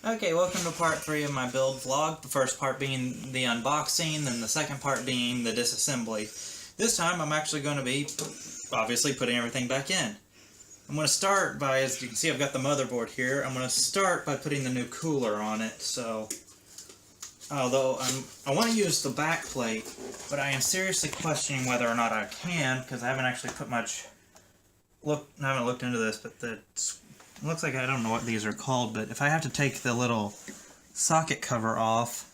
Okay, welcome to part 3 of my build vlog. The first part being the unboxing, then the second part being the disassembly. This time I'm actually going to be, obviously, putting everything back in. I'm going to start by, as you can see I've got the motherboard here, I'm going to start by putting the new cooler on it, so... Although I want to use the back plate, but I am seriously questioning whether or not I can, because I haven't actually put much... I haven't looked into this, but it looks like I don't know what these are called, but if I have to take the little socket cover off,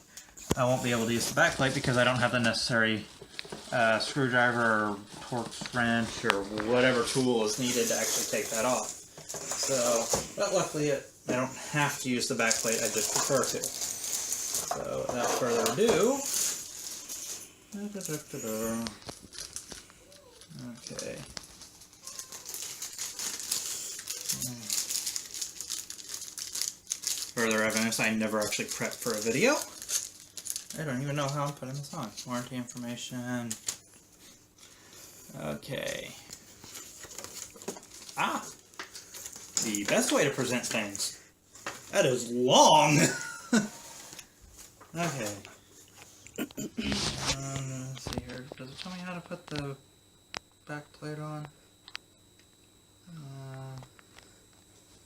I won't be able to use the back plate because I don't have the necessary screwdriver or torque wrench or whatever tool is needed to actually take that off. So, but luckily I don't have to use the back plate, I just prefer to. So, without further ado... Okay. Further evidence, I never actually prepped for a video. I don't even know how I'm putting this on. Warranty information. Okay. Ah! The best way to present things. That is long! Okay. Let's see here. Does it tell me how to put the back plate on?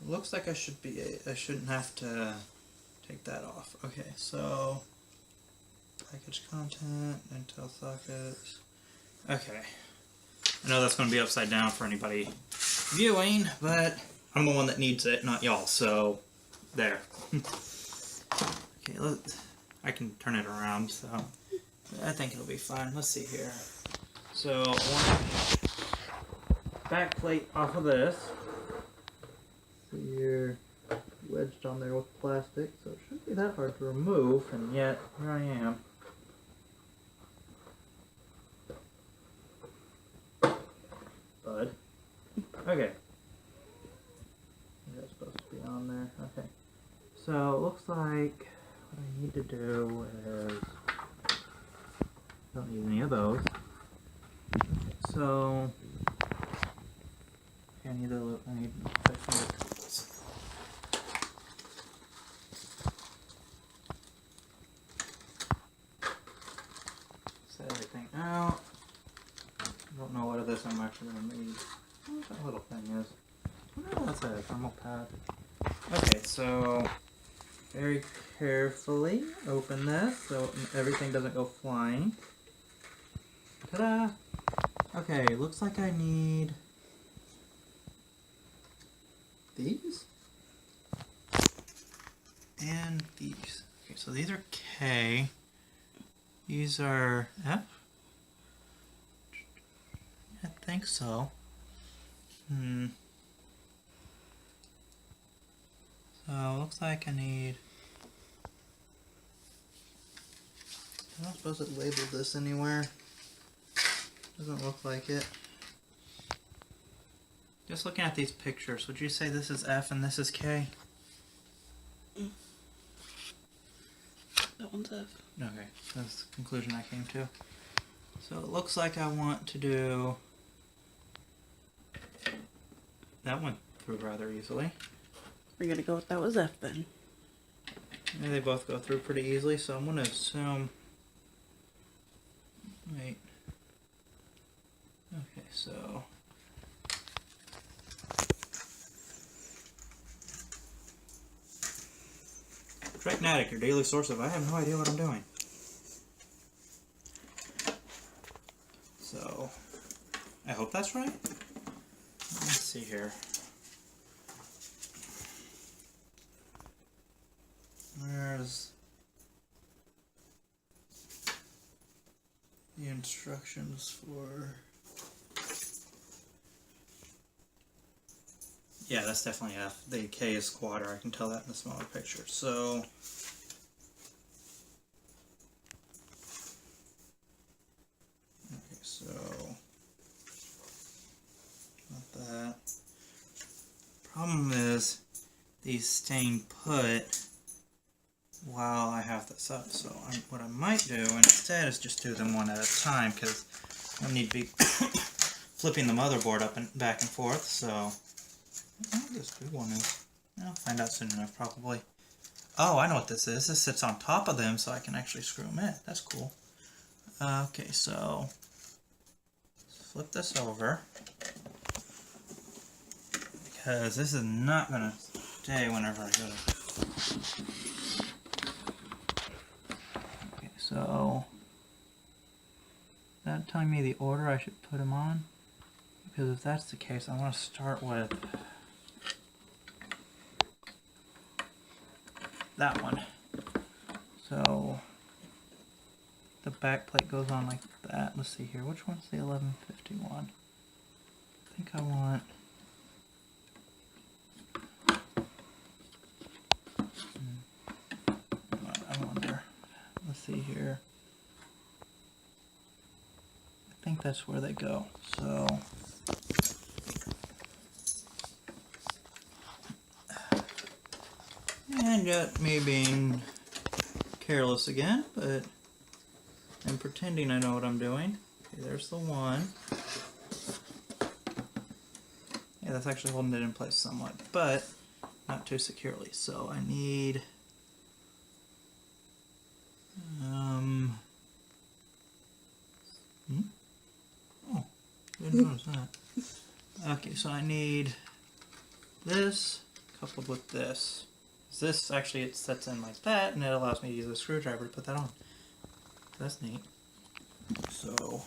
It looks like I shouldn't have to take that off. Okay, so package content, Intel sockets. Okay. I know that's going to be upside down for anybody viewing, but I'm the one that needs it, not y'all, so there. Okay, I can turn it around, so I think it'll be fine. Let's see here. So, one back plate off of this. You're wedged on there with plastic, so it shouldn't be that hard to remove, and yet, here I am. Bud. Okay. That's supposed to be on there. Okay. So, it looks like what I need to do is... don't need any of those. Okay, so... I need set everything out. I don't know what of this I'm actually going to need. What that little thing is. Oh, that's a thermal pad. Okay, so very carefully open this so everything doesn't go flying. Ta-da! Okay, looks like I need these and these. Okay, so these are K. These are F? I think so. So, looks like I need... I'm not supposed to label this anywhere. Doesn't look like it. Just looking at these pictures, would you say this is F and this is K? That one's F. Okay, that's the conclusion I came to. So it looks like I want to do... that went through rather easily. We're gonna go with that was F then. Yeah, they both go through pretty easily, so I'm gonna assume... wait. Okay, so... Trachnatic, your daily source of I have no idea what I'm doing. So, I hope that's right. Let's see here. Where's the instructions for... yeah, that's definitely F. The K is quarter. I can tell that in the smaller picture. So, okay, so not that. Problem is, these staying put while I have this up. So, what I might do instead is just do them one at a time because I need to be flipping the motherboard up and back and forth. So. What this big one is. I'll find out soon enough, probably. Oh, I know what this is. This sits on top of them so I can actually screw them in. That's cool. Okay, so flip this over because this is not going to stay whenever I go to... Okay, so is that telling me the order I should put them on? Because if that's the case, I want to start with that one. So the back plate goes on like that. Let's see here. Which one's the 1151? I think I want... I wonder. Let's see here. I think that's where they go. So and got me being careless again, but I'm pretending I know what I'm doing. Okay, there's the one. Yeah, that's actually holding it in place somewhat, but not too securely. So I need oh, didn't notice that. Okay, so I need this coupled with this. This actually, it sets in like that, and it allows me to use a screwdriver to put that on. That's neat. So,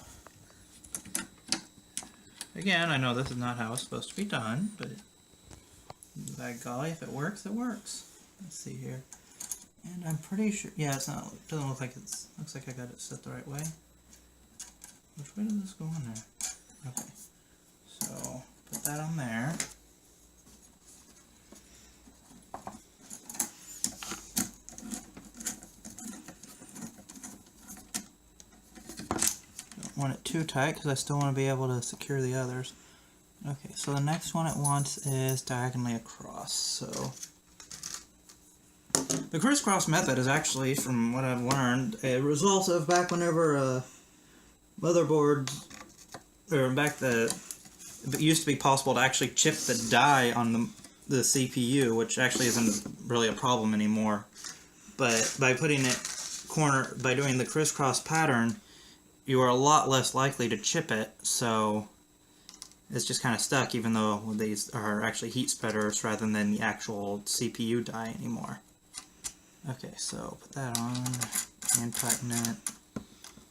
again, I know this is not how it's supposed to be done, but by golly, if it works, it works. Let's see here. And I'm pretty sure, yeah, it's not, it doesn't look like it's, looks like I got it set the right way. Which way does this go on there? Okay. So, put that on there. Don't want it too tight because I still want to be able to secure the others. Okay, so the next one it wants is diagonally across. So the crisscross method is actually, from what I've learned, a result of back whenever motherboard, or back it used to be possible to actually chip the die on the CPU, which actually isn't really a problem anymore. But by putting it by doing the crisscross pattern, you are a lot less likely to chip it, so it's just kind of stuck, even though these are actually heat spreaders rather than the actual CPU die anymore. Okay, so put that on and tighten it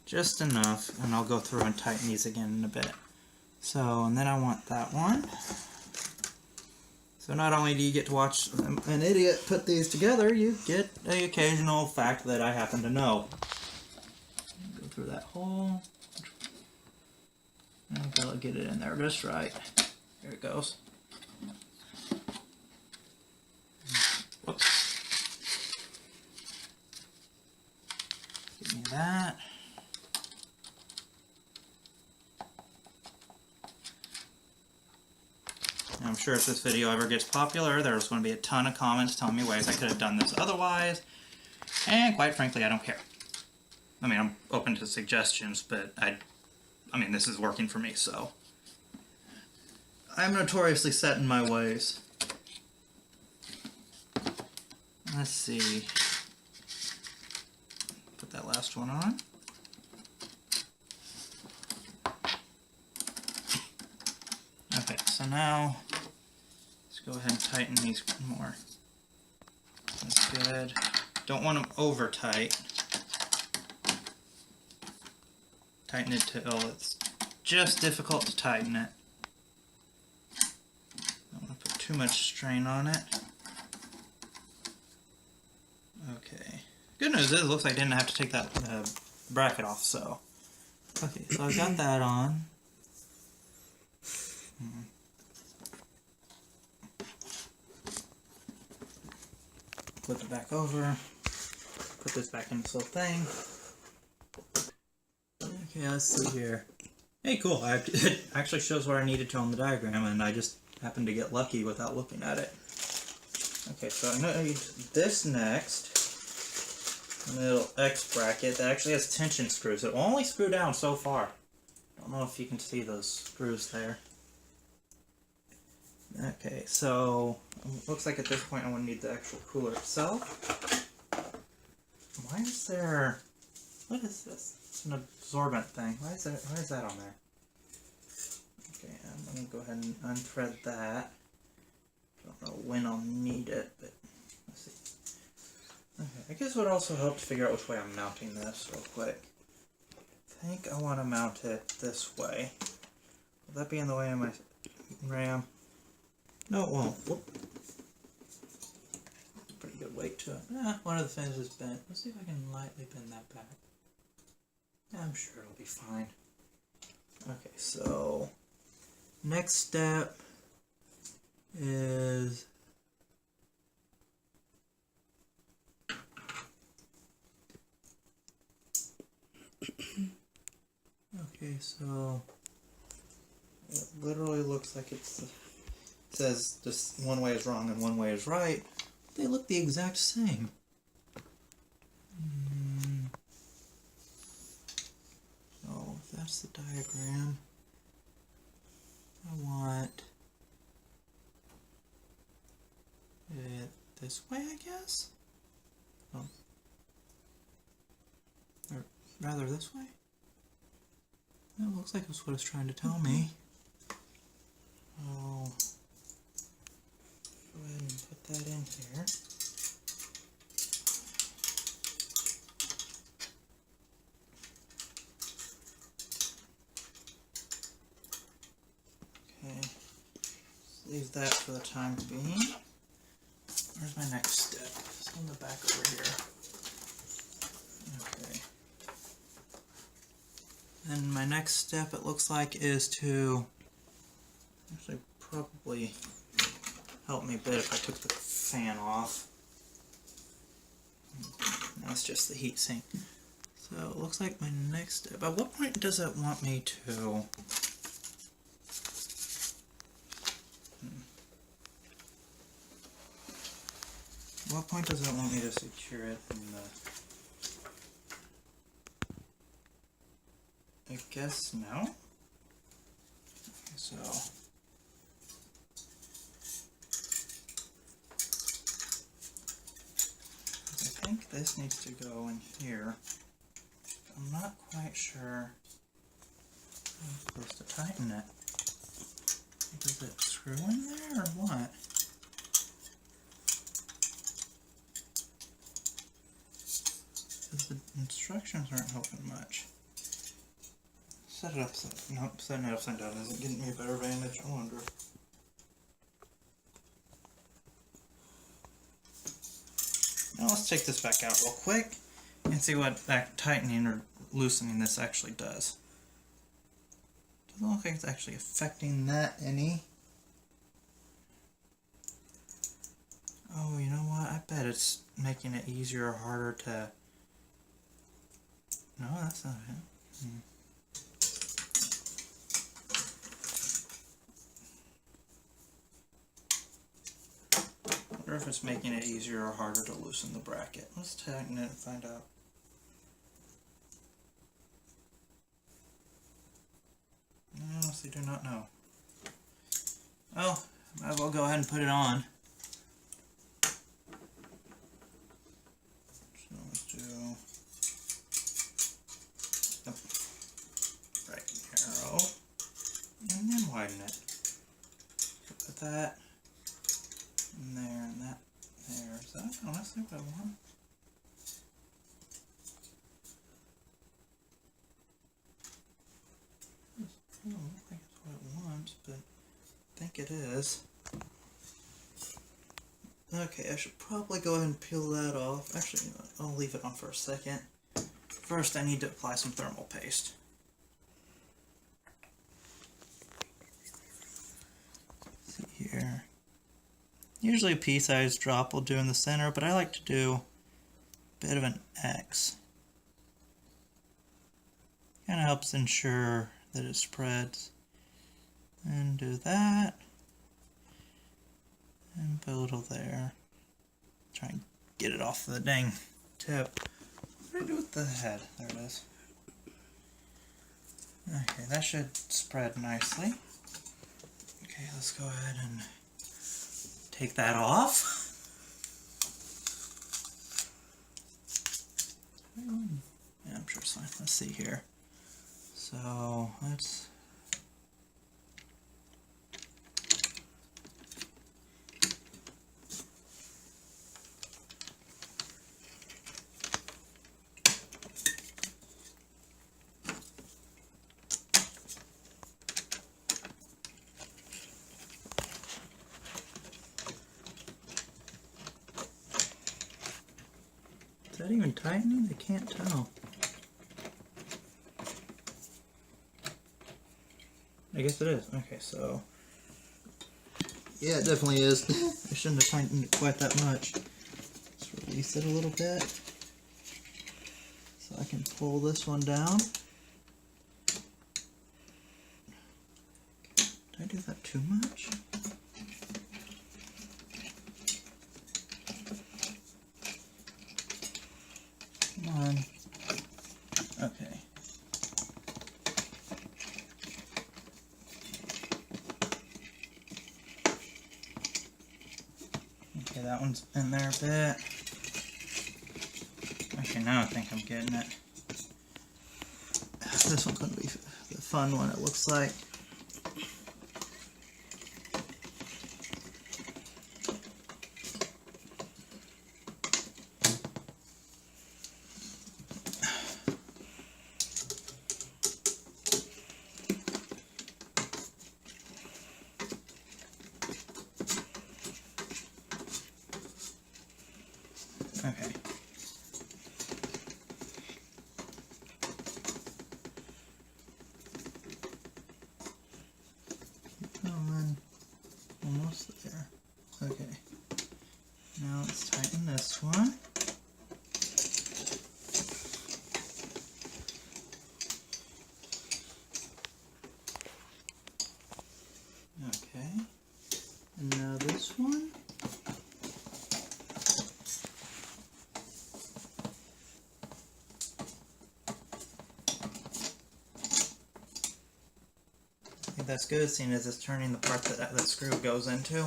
just enough, and I'll go through and tighten these again in a bit. So, and then I want that one. So not only do you get to watch an idiot put these together, you get the occasional fact that I happen to know. Go through that hole. I gotta get it in there just right. Here it goes. Whoops. Give me that. And I'm sure if this video ever gets popular, there's going to be a ton of comments telling me ways I could have done this otherwise. And quite frankly, I don't care. I mean, I'm open to suggestions, but I mean, this is working for me, so I'm notoriously set in my ways. Let's see. Put that last one on. Okay, so now let's go ahead and tighten these more. That's good. Don't want them over tight. Tighten it till it's just difficult to tighten it. Don't want to put too much strain on it. Okay. Good news is it looks like I didn't have to take that bracket off, so. Okay, so I've got that on. Flip it back over. Put this back in this little thing. Okay, let's see here. Hey, cool. It actually shows where I needed to on the diagram, and I just happened to get lucky without looking at it. Okay, so I'm going to need this next. A little X bracket that actually has tension screws. It will only screw down so far. Don't know if you can see those screws there. Okay, so looks like at this point I want to need the actual cooler itself. why is there... What is this? It's an absorbent thing. Why is that on there? Okay, I'm going to go ahead and unthread that. Don't know when I'll need it, but let's see. Okay, I guess it would also help to figure out which way I'm mounting this real quick. I think I want to mount it this way. Will that be in the way of my RAM? No, it won't. Whoop. Pretty good weight to it. One of the fins is bent. Let's see if I can lightly bend that back. I'm sure it'll be fine. Okay, so next step is okay, so it literally looks like it says just one way is wrong and one way is right. They look the exact same. So if that's the diagram, I want it this way, I guess? Oh. Or rather this way? That looks like that's what it's trying to tell me. Oh. Go ahead and put that in here. Okay, leave that for the time being. Where's my next step? It's on the back over here. Okay. And my next step, it looks like, is to actually probably help me a bit if I took the fan off. That's just the heat sink. So it looks like my next step. At what point does it want me to? What point does it want me to secure it in the... I guess no? Okay, so... I think this needs to go in here. I'm not quite sure how I'm supposed to tighten it. Does it screw in there or what? Because the instructions aren't helping much. Set it upside... Nope, setting it upside down isn't getting me a better vantage, I wonder. Now let's take this back out real quick and see what that tightening or loosening this actually does. Doesn't look like it's actually affecting that any. Oh, you know what? I bet it's making it easier or harder to... No, that's not it. I wonder if it's making it easier or harder to loosen the bracket. Let's tighten it and find out. I honestly do not know. Oh, might as well go ahead and put it on. So let's do the right arrow and then widen it. So put that in there and that there. Is that honestly what I want? I don't think it's what it wants, but I think it is. Okay, I should probably go ahead and peel that off. Actually, I'll leave it on for a second. First, I need to apply some thermal paste. Let's see here. Usually a pea-sized drop will do in the center, but I like to do a bit of an X. Kind of helps ensure that it spreads. And do that. And put a little there. Try and get it off the dang tip. What do I do with the head? There it is. Okay, that should spread nicely. Okay, let's go ahead and take that off. Yeah, I'm sure it's fine. Let's see here. So let's. Is that even tightening? I can't tell. I guess it is. Okay, so. Yeah, it definitely is. I shouldn't have tightened it quite that much. Let's release it a little bit. So I can pull this one down. Did I do that too much? Come on. Okay. Okay, that one's in there a bit. Okay, now I think I'm getting it. This one's going to be the fun one, it looks like. Okay. Keep going. Almost there. Okay. Now let's tighten this one. Okay. And now this one. I think that's good, seeing as it's turning the part that the screw goes into.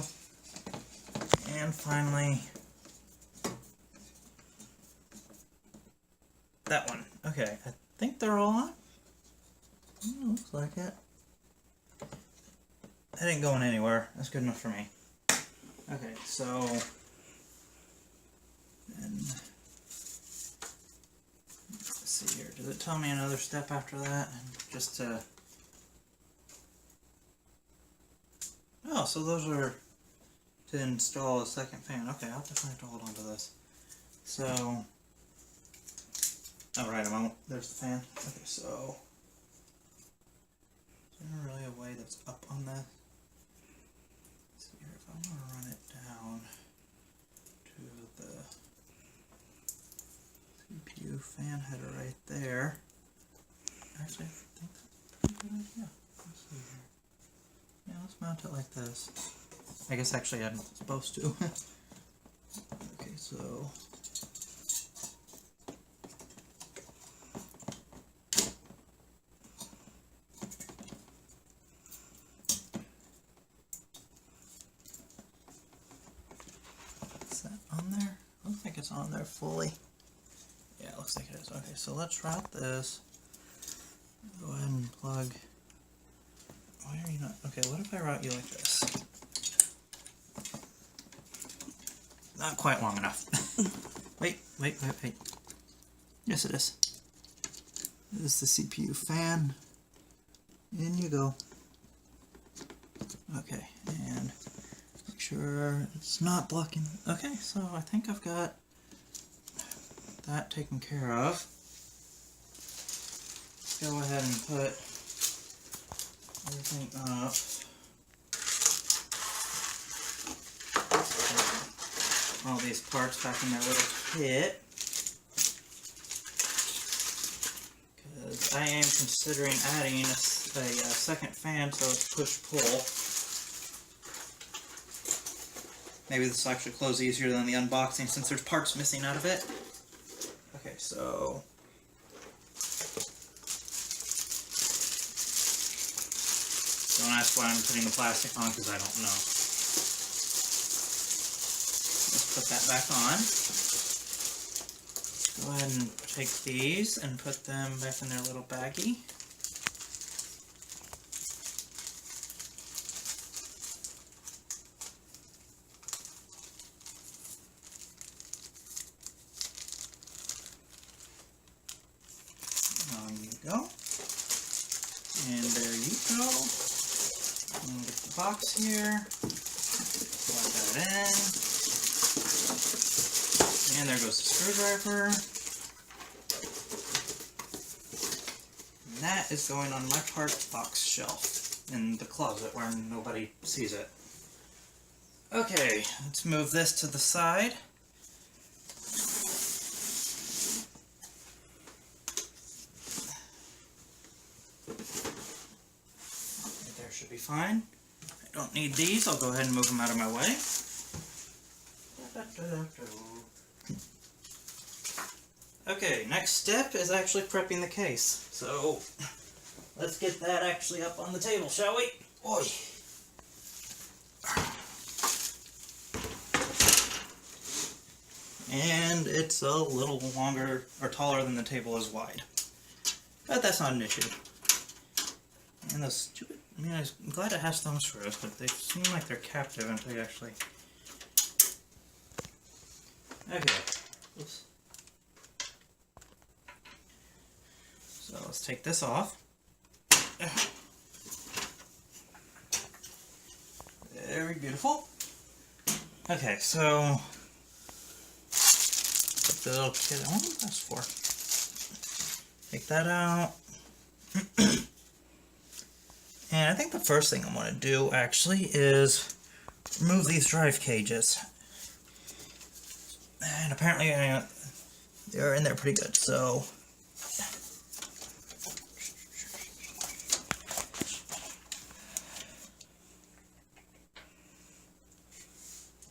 And finally, that one. Okay, I think they're all on. Looks like it. That ain't going anywhere. That's good enough for me. Okay, so then let's see here. Does it tell me another step after that? Just to. Oh, so those are to install a second fan. Okay, I'll definitely have to hold on to this. So, oh right, there's the fan. Okay, so is there really a way that's up on that? Let's see here, if I want to run it down to the CPU fan header right there. Actually, I think that's a pretty good idea. Let's see here. Yeah, let's mount it like this. I guess actually I'm supposed to. Okay, so is that on there? I don't think it's on there fully. Yeah, it looks like it is. Okay, so let's route this. Go ahead and plug. Why are you not? Okay, what if I route you like this? Not quite long enough. Wait. Yes, it is. This is the CPU fan. In you go. Okay, and make sure it's not blocking. Okay, so I think I've got that taken care of. Let's go ahead and put everything up. All these parts back in their little kit. Because I am considering adding a second fan so it's push-pull. Maybe this will actually close easier than the unboxing since there's parts missing out of it. Okay, so don't ask why I'm putting the plastic on because I don't know. Let's put that back on. Go ahead and take these and put them back in their little baggie. On you go. And there you go. And get the box here. Plug that in. And there goes the screwdriver. And that is going on my part box shelf in the closet where nobody sees it. Okay, let's move this to the side. There should be fine. I don't need these. I'll go ahead and move them out of my way. Okay, next step is actually prepping the case. So, let's get that actually up on the table, shall we? Oi. And it's a little longer, or taller than the table is wide. But that's not an issue. And those stupid, I mean, I'm glad it has thumb screws, but they seem like they're captive until you actually... Okay. Oops. So let's take this off. Very beautiful. Okay, so put the little kit on. What that's for? Take that out. And I think the first thing I want to do actually is remove these drive cages. And apparently they're in there pretty good, so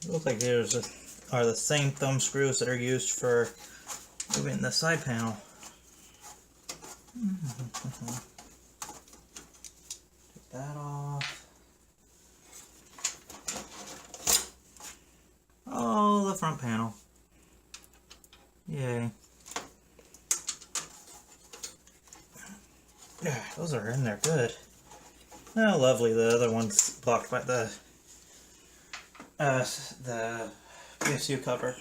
it looks like these are the same thumb screws that are used for moving the side panel. Take that off. Oh, the front panel. Yay. Yeah, those are in there good. Oh, lovely. The other one's blocked by the PSU cover.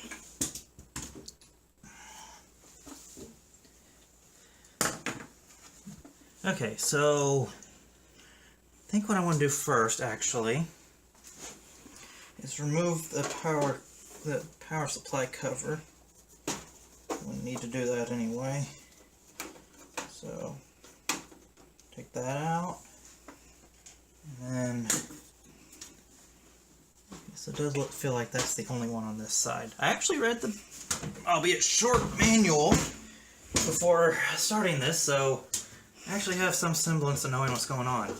Okay, so I think what I want to do first, actually, is remove the power supply cover. We need to do that anyway. So take that out, and then so it does feel like that's the only one on this side. I actually read the, albeit short, manual before starting this, so I actually have some semblance of knowing what's going on.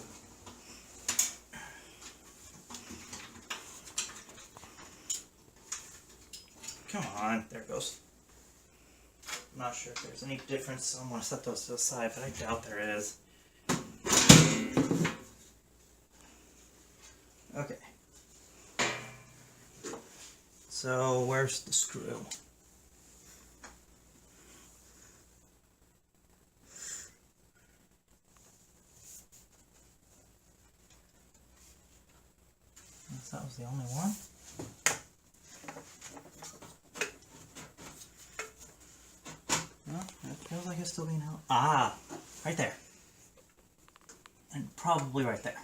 Come on, there it goes. I'm not sure if there's any difference, so I'm going to set those to the side, but I doubt there is. Okay. So, where's the screw? That was the only one. No, it feels like it's still being held. Ah, right there. And probably right there.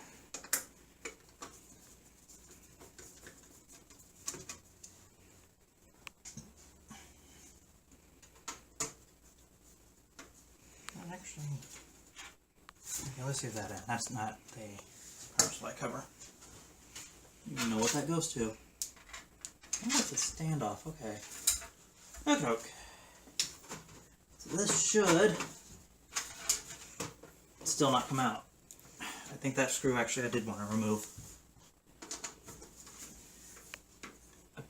That actually... Okay, let's leave that in. That's not the power supply cover. You know what that goes to. Oh, it's a standoff. Okay. Okay. So this should still not come out. I think that screw actually I did want to remove. I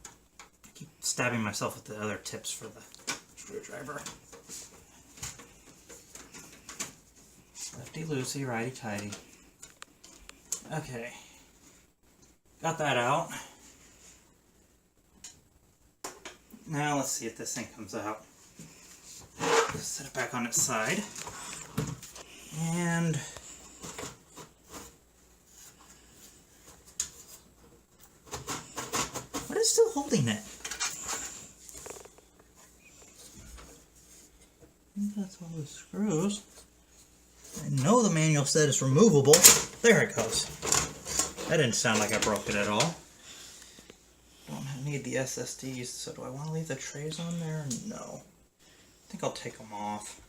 keep stabbing myself with the other tips for the screwdriver. Lefty loosey, righty tighty. Okay. Got that out. Now let's see if this thing comes out. Set it back on its side. And what is still holding it? I think that's all the screws. I know the manual said it's removable. There it goes. That didn't sound like I broke it at all. Don't need the SSDs, so do I want to leave the trays on there? No. I think I'll take them off.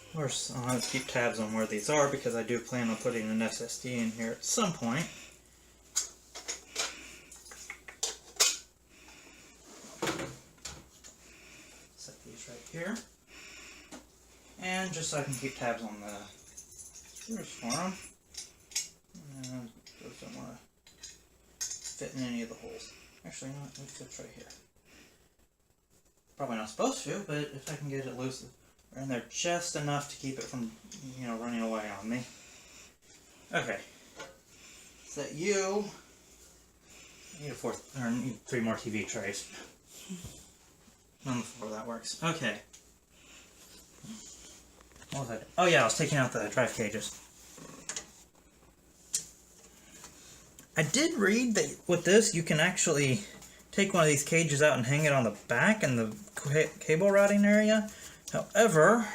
Of course, I'll have to keep tabs on where these are because I do plan on putting an SSD in here at some point. Set these right here. And just so I can keep tabs on the screws for them. And those don't want to fit in any of the holes. Actually, no, it fits right here. Probably not supposed to, but if I can get it loose, they're in there just enough to keep it from, you know, running away on me. Okay. Set you. I need a fourth, or need 3 more TV trays. On the floor, that works. Okay. What was I doing? Oh yeah, I was taking out the drive cages. I did read that with this, you can actually take one of these cages out and hang it on the back in the cable routing area. However,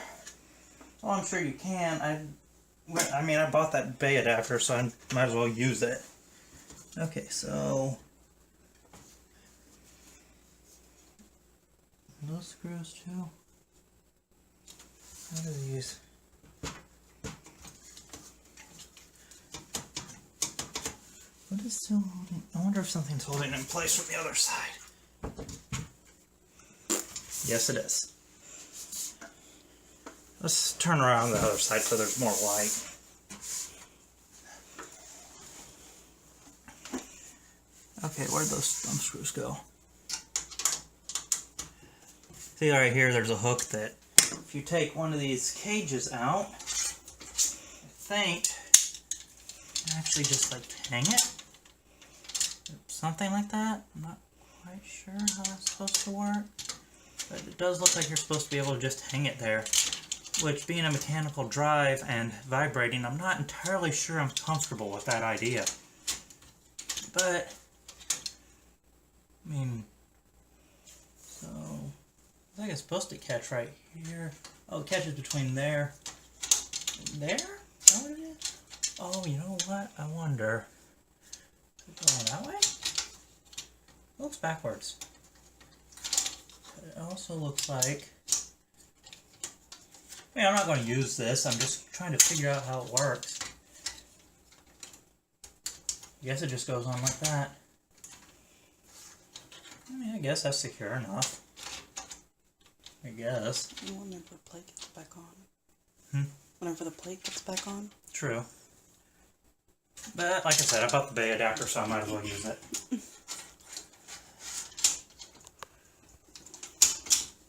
well, I'm sure you can. I mean, I bought that bay adapter, so I might as well use it. Okay, so those screws too. What are these? What is still holding? I wonder if something's holding it in place from the other side. Yes, it is. Let's turn around the other side so there's more light. Okay, where'd those thumb screws go? See right here, there's a hook that if you take one of these cages out, I think you can actually just like hang it. Something like that. I'm not quite sure how that's supposed to work. But it does look like you're supposed to be able to just hang it there. Which, being a mechanical drive and vibrating, I'm not entirely sure I'm comfortable with that idea. But, I mean, so, I think it's supposed to catch right here. Oh, it catches between there and there? Is that what it is? Oh, you know what? I wonder. Is it going that way? It looks backwards. But it also looks like... I mean, I'm not going to use this. I'm just trying to figure out how it works. I guess it just goes on like that. I mean, I guess that's secure enough. I guess. Whenever the plate gets back on. Whenever the plate gets back on. True. But, like I said, I bought the bay adapter, so I might as well use it.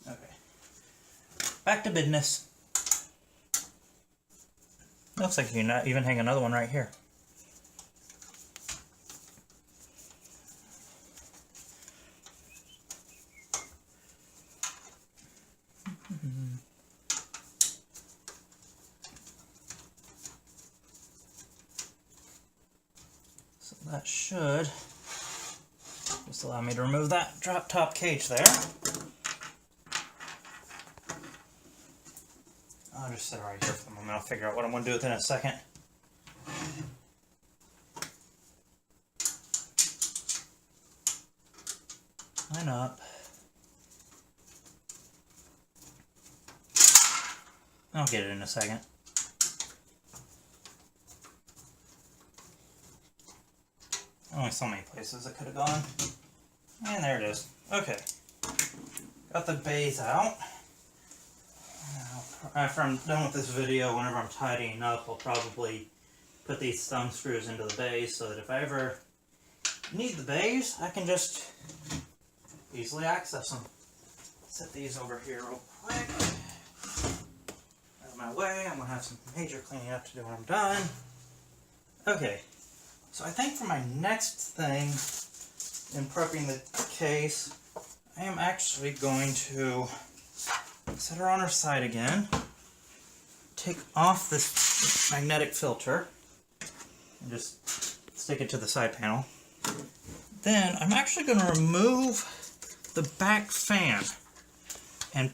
Okay. Back to business. Looks like you can even hang another one right here. So that should just allow me to remove that drop top cage there. I'll just sit right here for the moment. I'll figure out what I'm going to do with it in a second. Line up. I'll get it in a second. Only so many places it could have gone. And there it is. Okay. Got the bays out. After I'm done with this video, whenever I'm tidying up, I'll probably put these thumb screws into the bays so that if I ever need the bays, I can just easily access them. Set these over here real quick. Out of my way, I'm going to have some major cleaning up to do when I'm done. Okay, so I think for my next thing in prepping the case, I am actually going to set her on her side again, take off this magnetic filter, and just stick it to the side panel. Then I'm actually going to remove the back fan and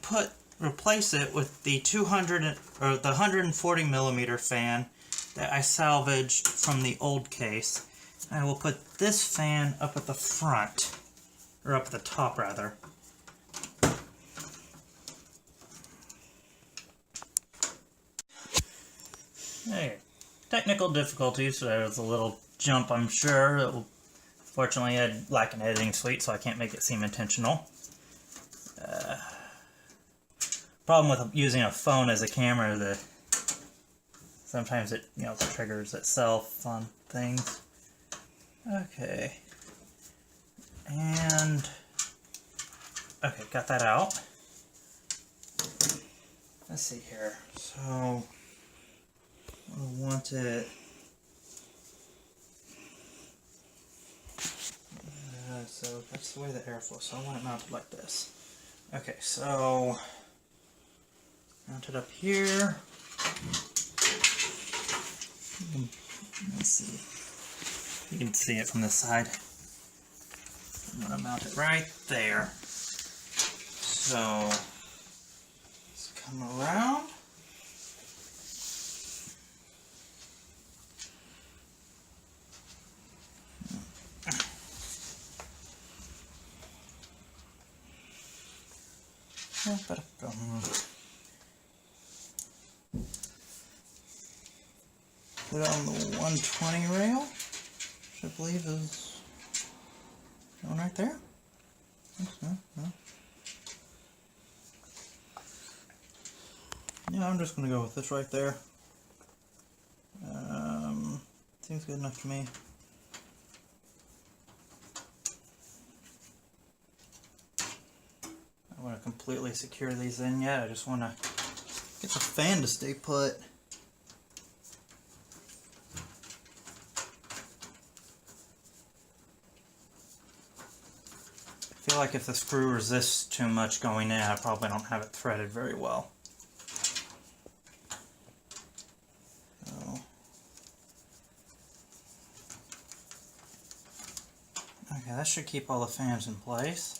replace it with the 140 millimeter fan that I salvaged from the old case. I will put this fan up at the front, or up at the top rather. Hey, technical difficulties. So there was a little jump, I'm sure. Fortunately, I lack an editing suite, so I can't make it seem intentional. Problem with using a phone as a camera, sometimes it triggers itself on things. Okay, and okay, got that out. Let's see here. So I want it. So that's the way the air flows. So I want it mounted like this. Okay, so mount it up here. Let's see. You can see it from this side. I'm going to mount it right there. So let's come around. Put it on the 120 rail, which I believe is going right there. Yeah, I'm just going to go with this right there. Seems good enough to me. I don't want to completely secure these in yet. I just want to get the fan to stay put. I feel like if the screw resists too much going in, I probably don't have it threaded very well. So, okay, that should keep all the fans in place.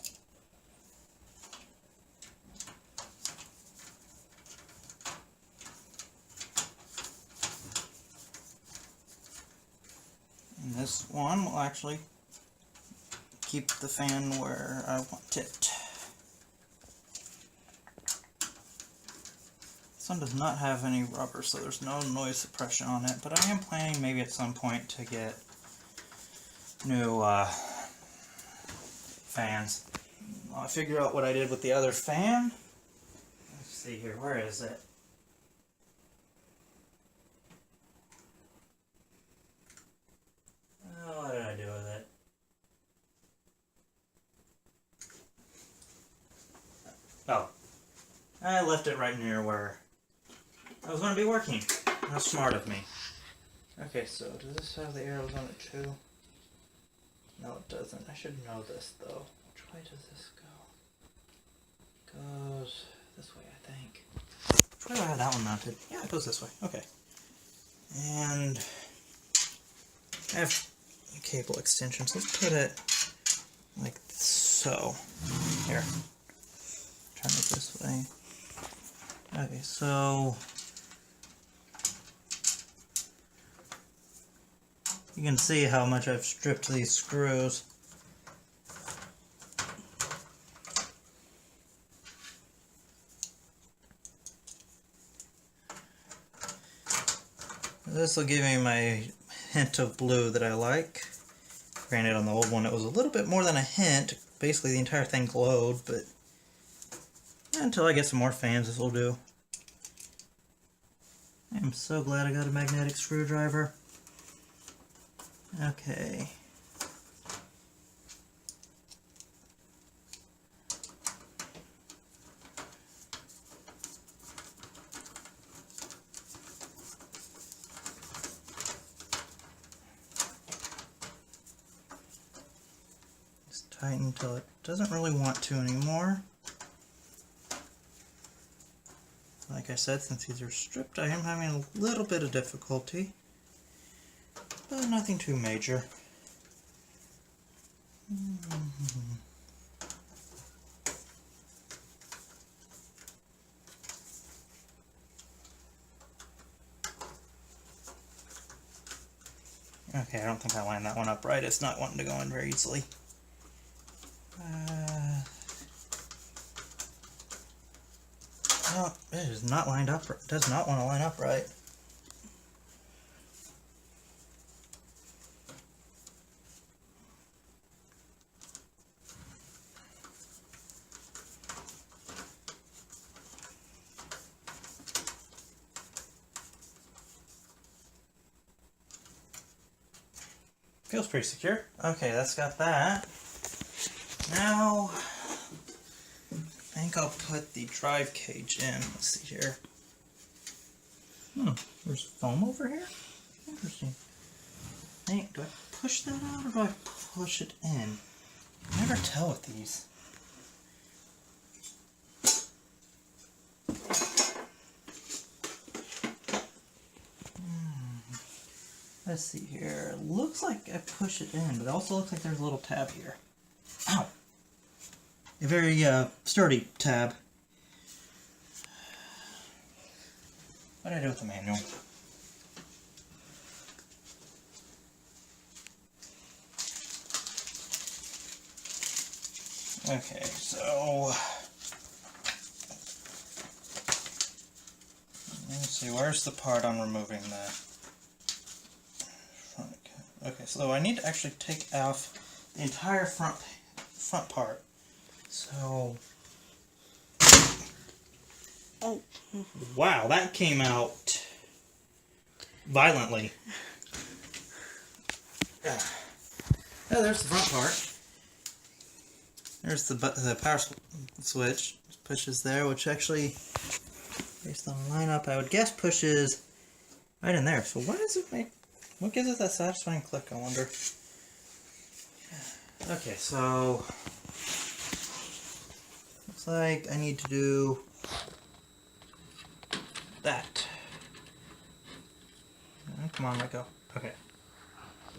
And this one will actually keep the fan where I want it. This one does not have any rubber, so there's no noise suppression on it, but I am planning maybe at some point to get new fans. I'll figure out what I did with the other fan. Let's see here, where is it? Oh, what did I do with it? Oh, I left it right near where I was going to be working. How smart of me. Okay, so does this have the arrows on it too? No, it doesn't. I should know this though. Which way does this go? It goes this way, I think. Which way do I have that one mounted? Yeah, it goes this way. Okay. And I have cable extensions. Let's put it like so. Here. Turn it this way. Okay, so you can see how much I've stripped these screws. This will give me my hint of blue that I like. Granted, on the old one it was a little bit more than a hint. Basically the entire thing glowed, but until I get some more fans, this will do. I am so glad I got a magnetic screwdriver. Okay. Just tighten until it doesn't really want to anymore. Like I said, since these are stripped, I am having a little bit of difficulty, but nothing too major. Okay, I don't think I lined that one up right. It's not wanting to go in very easily. Oh, it is not lined up. It does not want to line up right. Feels pretty secure. Okay, that's got that. Now, I think I'll put the drive cage in. Let's see here. There's foam over here? Interesting. Hey, do I push that out or do I push it in? I never tell with these. Let's see here. Looks like I push it in, but it also looks like there's a little tab here. Ow! A very sturdy tab. What did I do with the manual? Okay, so let's see, where's the part on removing that? Okay, so I need to actually take off the entire front part. So, oh, wow, that came out violently. Oh, there's the front part. There's the power switch. It pushes there, which actually, based on the lineup, I would guess pushes right in there. So what does it make? What gives it that satisfying click, I wonder? Okay, so looks like I need to do that. Oh, come on, let go. Okay.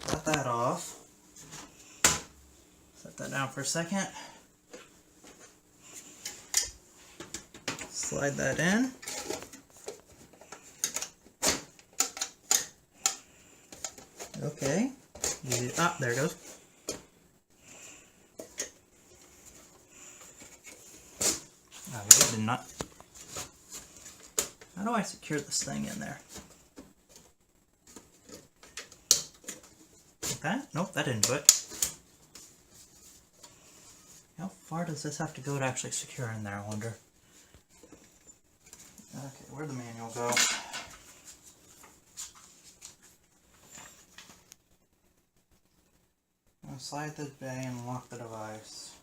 Got that off. Set that down for a second. Slide that in. Okay. Ah, there it goes. Oh, maybe I did not. How do I secure this thing in there? Okay. Nope, that didn't do it. How far does this have to go to actually secure in there, I wonder? Okay, where'd the manual go? Slide the bay and lock the device.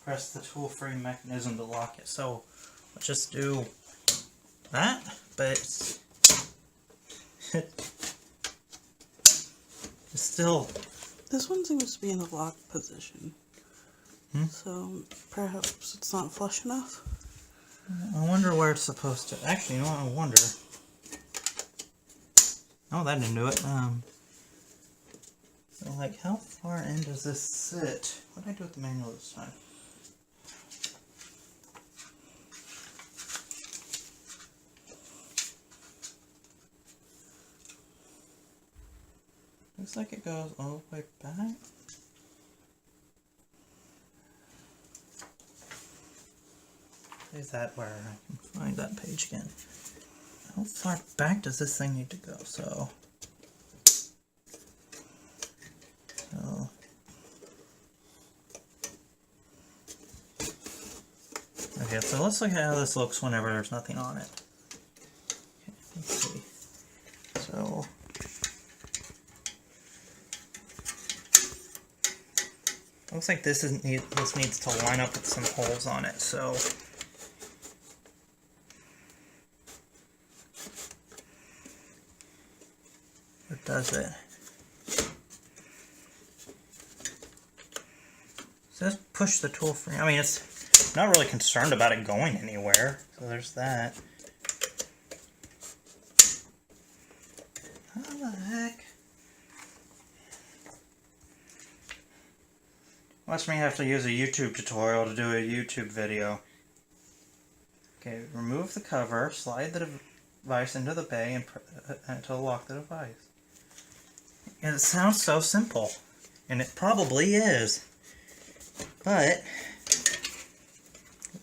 Press the tool-free mechanism to lock it. So, let's just do that, but it's still... This one seems to be in the lock position. So, perhaps it's not flush enough? I wonder where it's supposed to... Actually, you know what? I wonder... Oh, that didn't do it. So, like, how far in does this sit? What did I do with the manual this time? Looks like it goes all the way back. Is that where I can find that page again? How far back does this thing need to go? So okay, so let's look at how this looks whenever there's nothing on it. Okay, let's see. So looks like this needs to line up with some holes on it. So what does it? says push the tool free. I mean, it's not really concerned about it going anywhere. So there's that. How the heck? Watch me have to use a YouTube tutorial to do a YouTube video. Okay, remove the cover, slide the device into the bay, and until lock the device. And it sounds so simple, and it probably is. But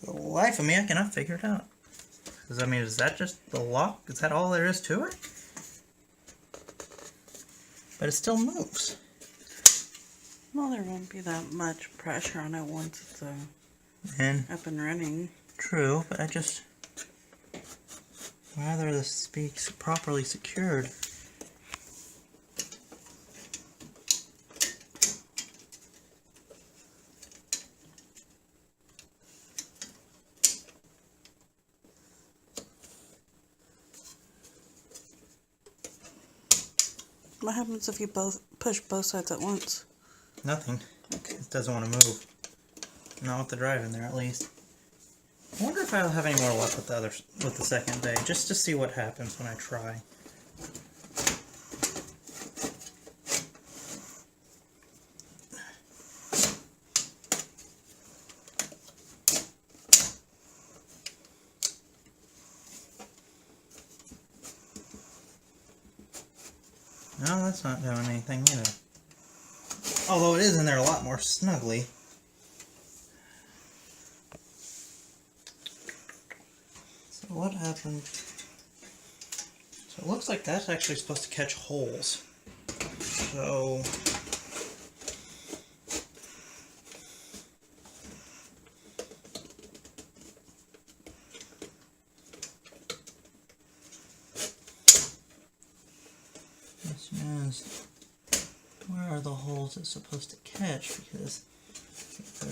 for the life of me, I cannot figure it out. Because I mean, is that just the lock? Is that all there is to it? But it still moves. Well, there won't be that much pressure on it once it's up and running. True, but I just rather this be properly secured. What happens if you push both sides at once? Nothing. Okay. It doesn't want to move. Not with the drive in there, at least. I wonder if I'll have any more luck with the second bay, just to see what happens when I try. No, that's not doing anything either. Although it is in there a lot more snugly. So what happened? So it looks like that's actually supposed to catch holes. So this is, where are the holes it's supposed to catch? Because they're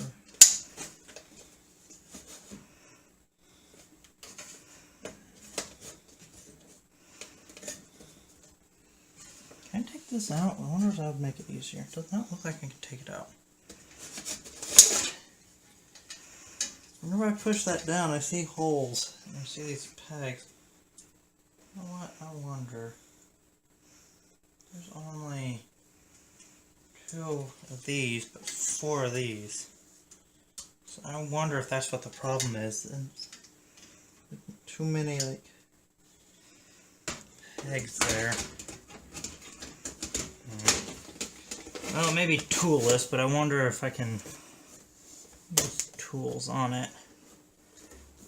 can I take this out? I wonder if that would make it easier. It does not look like I can take it out. Whenever I push that down, I see holes. And I see these pegs. You know what? I wonder. There's only 2 of these, but 4 of these. So I wonder if that's what the problem is. And too many like pegs there. Well, it may be toolless, but I wonder if I can use tools on it.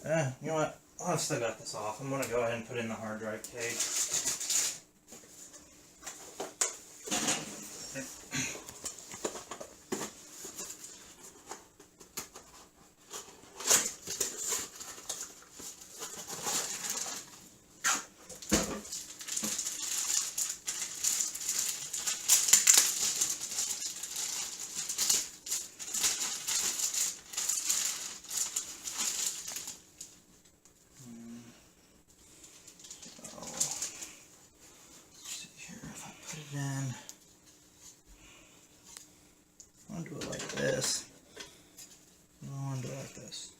You know what? I've still got this off. I'm going to go ahead and put it in the hard drive cage. Then I want to do it like this. I want to do it like this.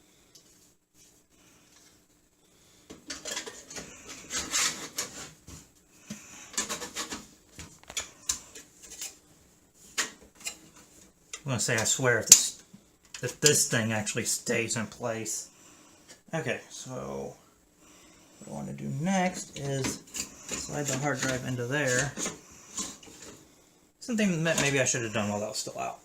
I'm going to say I swear if this thing actually stays in place. Okay, so what I want to do next is slide the hard drive into there. Something that maybe I should have done while that was still out.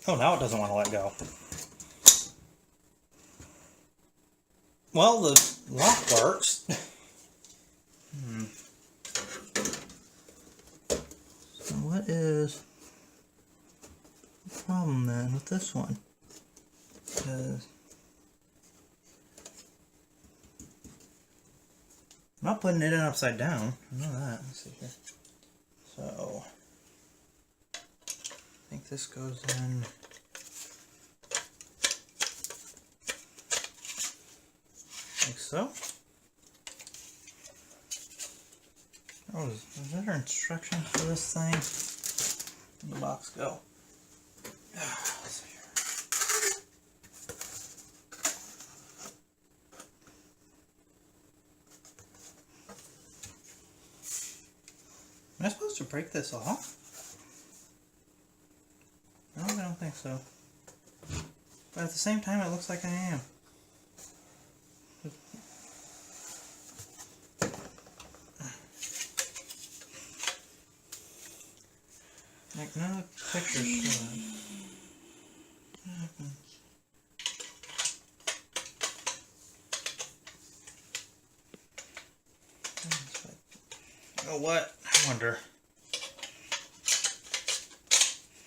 Oh, now it doesn't want to let go. Well, the lock works. So what is the problem then with this one? Because I'm not putting it in upside down. I know that. Let's see here. So I think this goes in like so. Oh, is there instructions for this thing? in the box go? Let's see here. Am I supposed to break this off? No, I don't think so. But at the same time, it looks like I am. Like, none of the pictures show it. Oh, what? I wonder.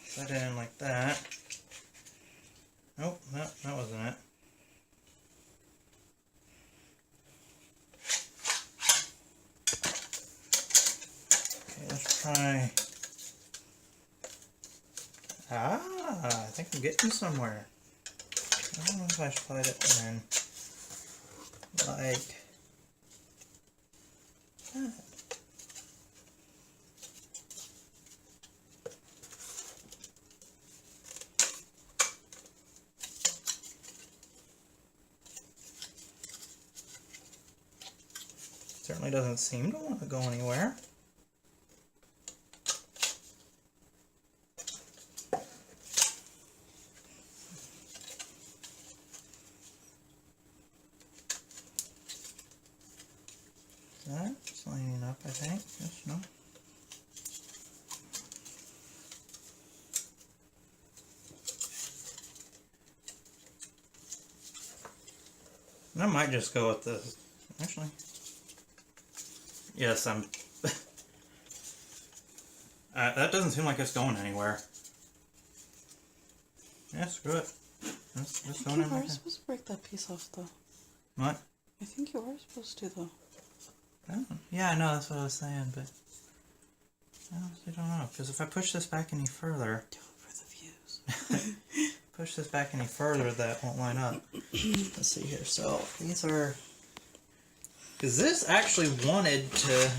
Set it in like that. Nope, no, that wasn't it. Okay, let's try. Ah, I think I'm getting somewhere. I don't know if I should slide it in like that. Certainly doesn't seem to want to go anywhere. That's lining up, I think. Yes, no. I might just go with this. Actually, yes, I'm. That doesn't seem like it's going anywhere. Yeah, screw it. That's going in You like are supposed to break that piece off, though. What? I think you are supposed to, though. Oh, yeah, I know, that's what I was saying, but I honestly don't know. Because if I push this back any further, Do it for the views. push this back any further, that won't line up. Let's see here. So these are, because this actually wanted to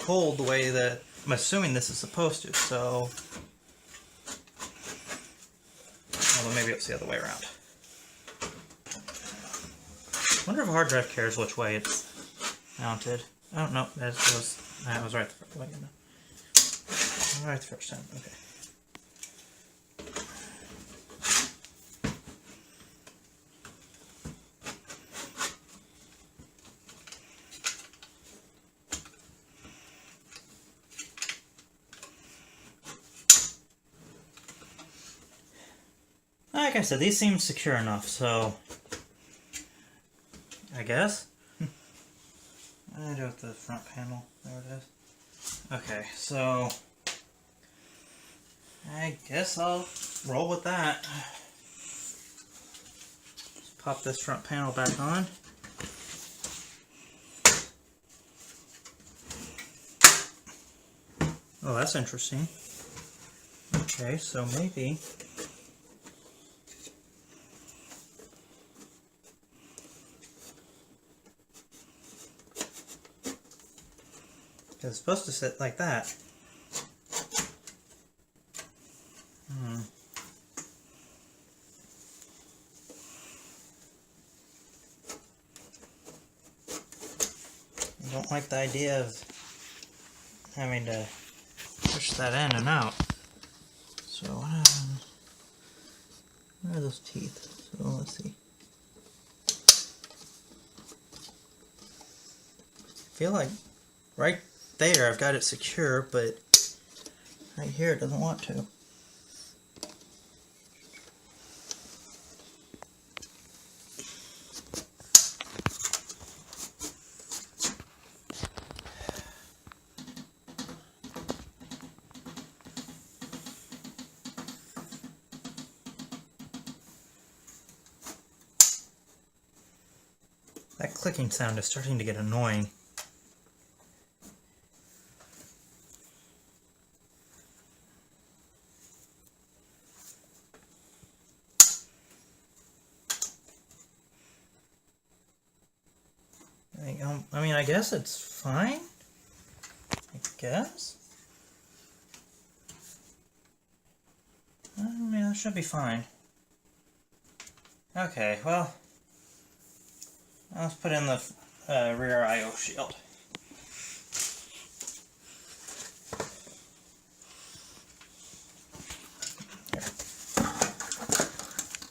hold the way that I'm assuming this is supposed to. So, well, maybe it's the other way around. I wonder if a hard drive cares which way it's mounted. I don't know. That was right the first way. Right the first time. Okay. Like I said, these seem secure enough, so I guess. I do with the front panel. There it is. Okay, so I guess I'll roll with that. Just pop this front panel back on. Oh, that's interesting. Okay, so maybe it's supposed to sit like that. I don't like the idea of having to push that in and out. So what happens? Where are those teeth? So let's see. I feel like right there I've got it secure, but right here it doesn't want to. That clicking sound is starting to get annoying. I mean, I guess it's fine. I guess. That should be fine. Okay, well, let's put in the rear I/O shield. Here.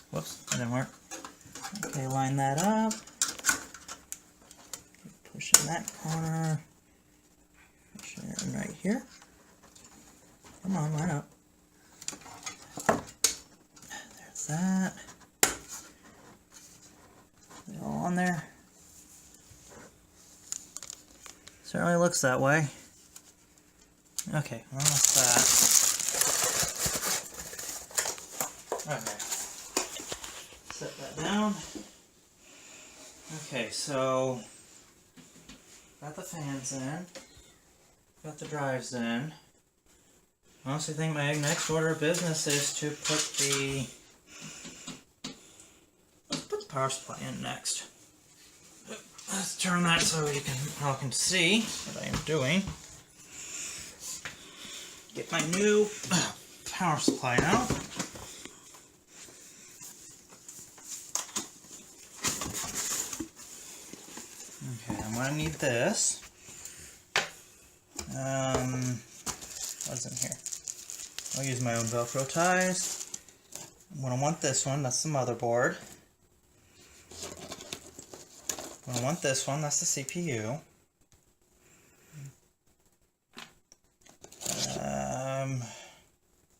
Whoops, that didn't work. Okay, line that up. Push in that corner. Push it in right here. Come on, line up. There's that. Is it all on there? Certainly looks that way. Okay, almost that. Okay. Set that down. Okay, so got the fans in. Got the drives in. Honestly, I think my next order of business is to let's put the power supply in next. Let's turn that so y'all can see what I am doing. Get my new power supply out. Okay, I'm gonna need this. What's in here? I'll use my own Velcro ties. I'm gonna want this one, that's the motherboard. I'm gonna want this one, that's the CPU.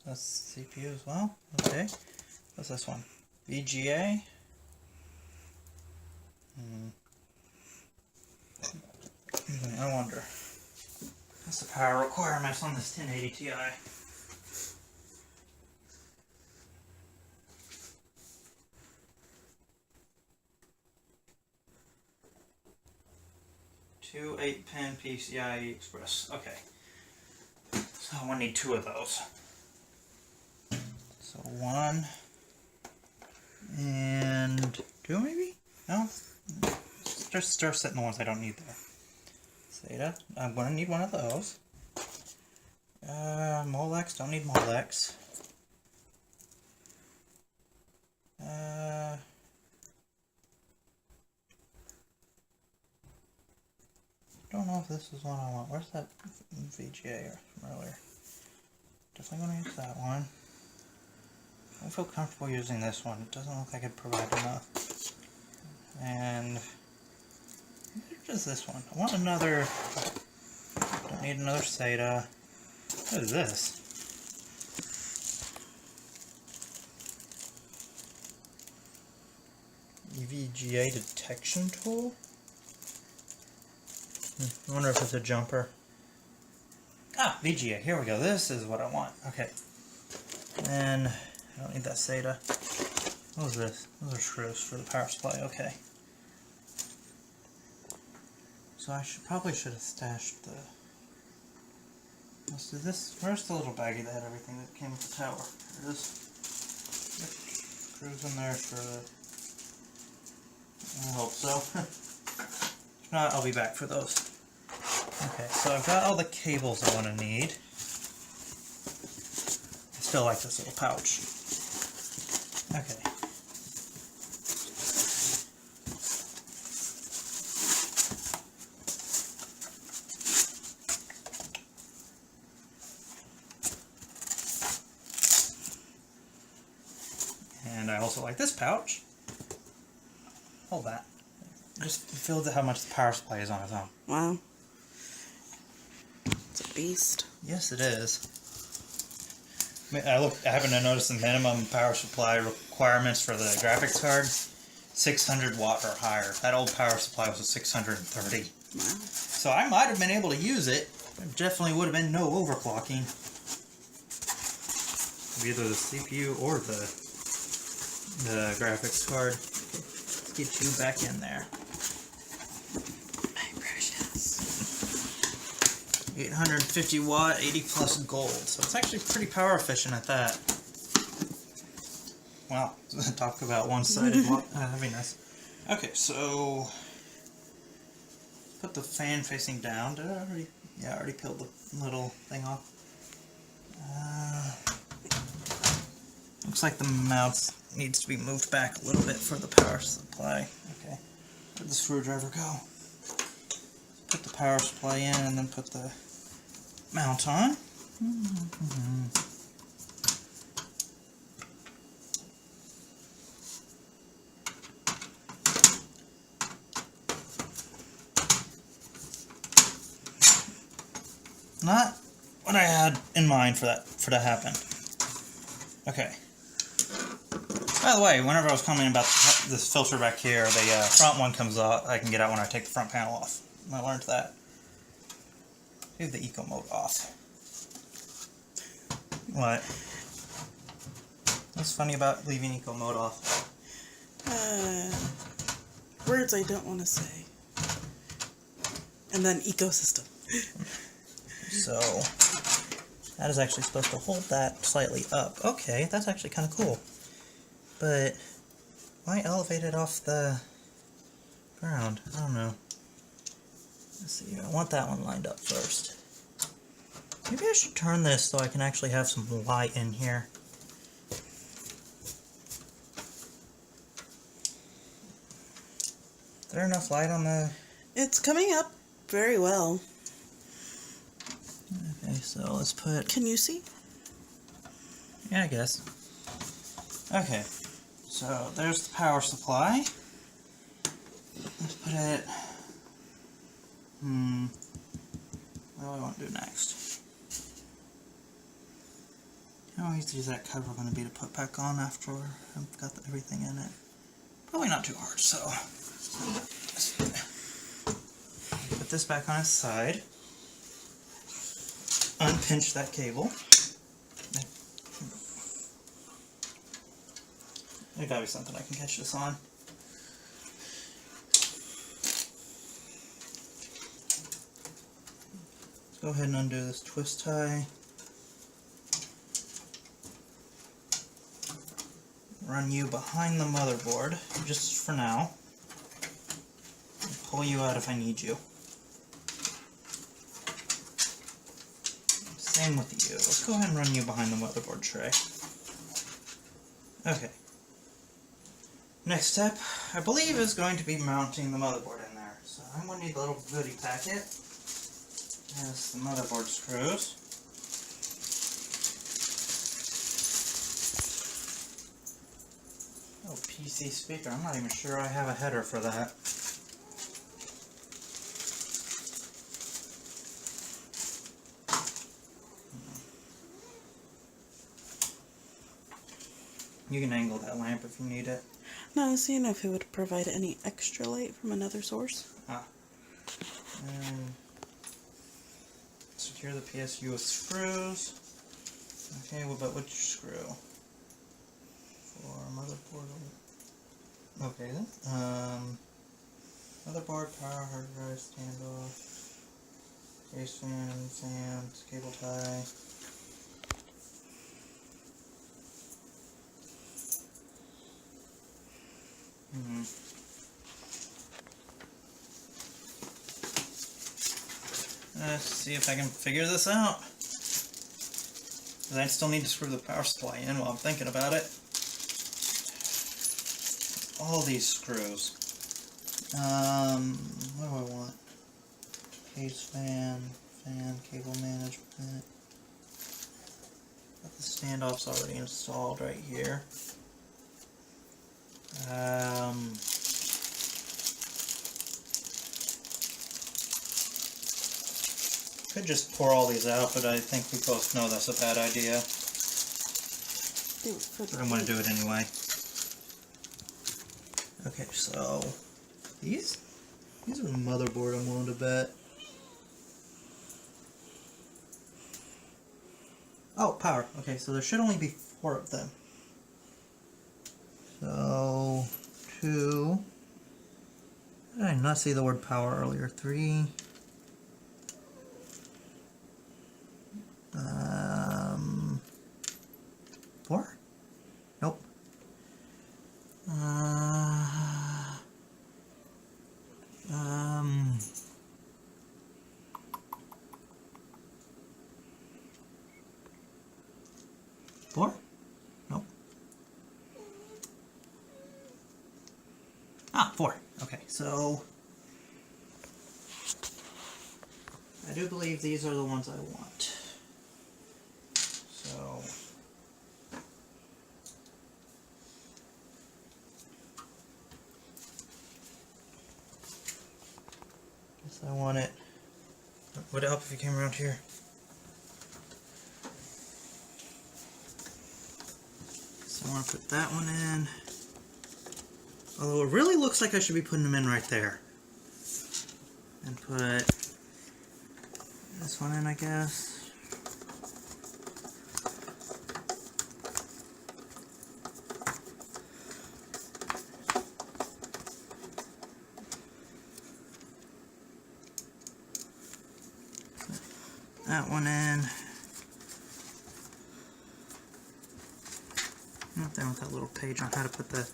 That's the CPU as well. Okay. What's this one? VGA. I wonder. What's the power requirements on this 1080 Ti? Two 8-pin PCIe Express. Okay. So I need 2 of those. So 1 and 2 maybe? No? Just start setting the ones I don't need there. SATA. I'm going to need one of those. Molex. Don't need Molex. Don't know if this is one I want. Where's that VGA from earlier? Definitely going to use that one. I don't feel comfortable using this one. It doesn't look like it provides enough. And what is this one? I want another. Don't need another SATA. What is this? EVGA detection tool? I wonder if it's a jumper. Ah, VGA. Here we go. This is what I want. Okay. And I don't need that SATA. What was this? Those are screws for the power supply. Okay. So I probably should have stashed the. Let's do this. Where's the little baggie that had everything that came with the tower? There it is. Screws in there for the. I hope so. If not, I'll be back for those. Okay, so I've got all the cables I want to need. I still like this little pouch. Okay. And I also like this pouch. Hold that. Just feel how much the power supply is on its own. Wow. It's a beast. Yes, it is. I happen to notice the minimum power supply requirements for the graphics card, 600 watt or higher. That old power supply was a 630. Wow. So I might have been able to use it. There definitely would have been no overclocking of either the CPU or the graphics card. Let's get you back in there. My precious. 850 watt, 80 plus gold. So it's actually pretty power efficient at that. Wow, talk about one-sided heaviness. Okay, so put the fan facing down. Did I already? Yeah, I already peeled the little thing off. Looks like the mouse needs to be moved back a little bit for the power supply. Okay, where'd the screwdriver go? Put the power supply in and then put the mount on. Not what I had in mind for that to happen. Okay. By the way, whenever I was commenting about this filter back here, the front one comes out. I can get out when I take the front panel off. I learned that. Leave the eco mode off. What? What's funny about leaving eco mode off? Words I don't want to say. And then ecosystem. So, that is actually supposed to hold that slightly up. Okay, that's actually kind of cool. But, why elevate it off the ground? I don't know. Let's see, I want that one lined up first. Maybe I should turn this so I can actually have some light in here. Is there enough light on the... It's coming up very well. Okay, so let's put... Can you see? Yeah, I guess. Okay, so there's the power supply. Let's put it... What do I want to do next? How easy is that cover going to be to put back on after I've got everything in it? Probably not too hard, so... Put this back on its side. Unpinch that cable. There's gotta be something I can catch this on. Let's go ahead and undo this twist tie. Run you behind the motherboard, just for now. And pull you out if I need you. Same with you. Let's go ahead and run you behind the motherboard tray. Okay. Next step, I believe, is going to be mounting the motherboard in there. So I'm going to need a little goodie packet. There's the motherboard screws. Oh, PC speaker. I'm not even sure I have a header for that. You can angle that lamp if you need it. No, I was seeing if it would provide any extra light from another source. And secure the PSU with screws. Okay, well, but which screw? For motherboard. Okay then. Motherboard, power, hard drive, standoff, case fan, fans, cable tie. Let's see if I can figure this out. 'Cause I still need to screw the power supply in while I'm thinking about it. All these screws. What do I want? Case fan, cable management. Got the standoffs already installed right here. Could just pour all these out, but I think we both know that's a bad idea. But I'm going to do it anyway. Okay, so these are the motherboard, I'm willing to bet. Oh, power. Okay, so there should only be 4 of them. So 2. How did I not see the word power earlier? 3. 4? Nope. 4? Nope. Ah, 4. Okay, so I do believe these are the ones I want. So guess I want it. Would it help if you came around here? So I want to put that one in. Although it really looks like I should be putting them in right there. And put this one in, I guess. That one in. Not done with that little page on how to put the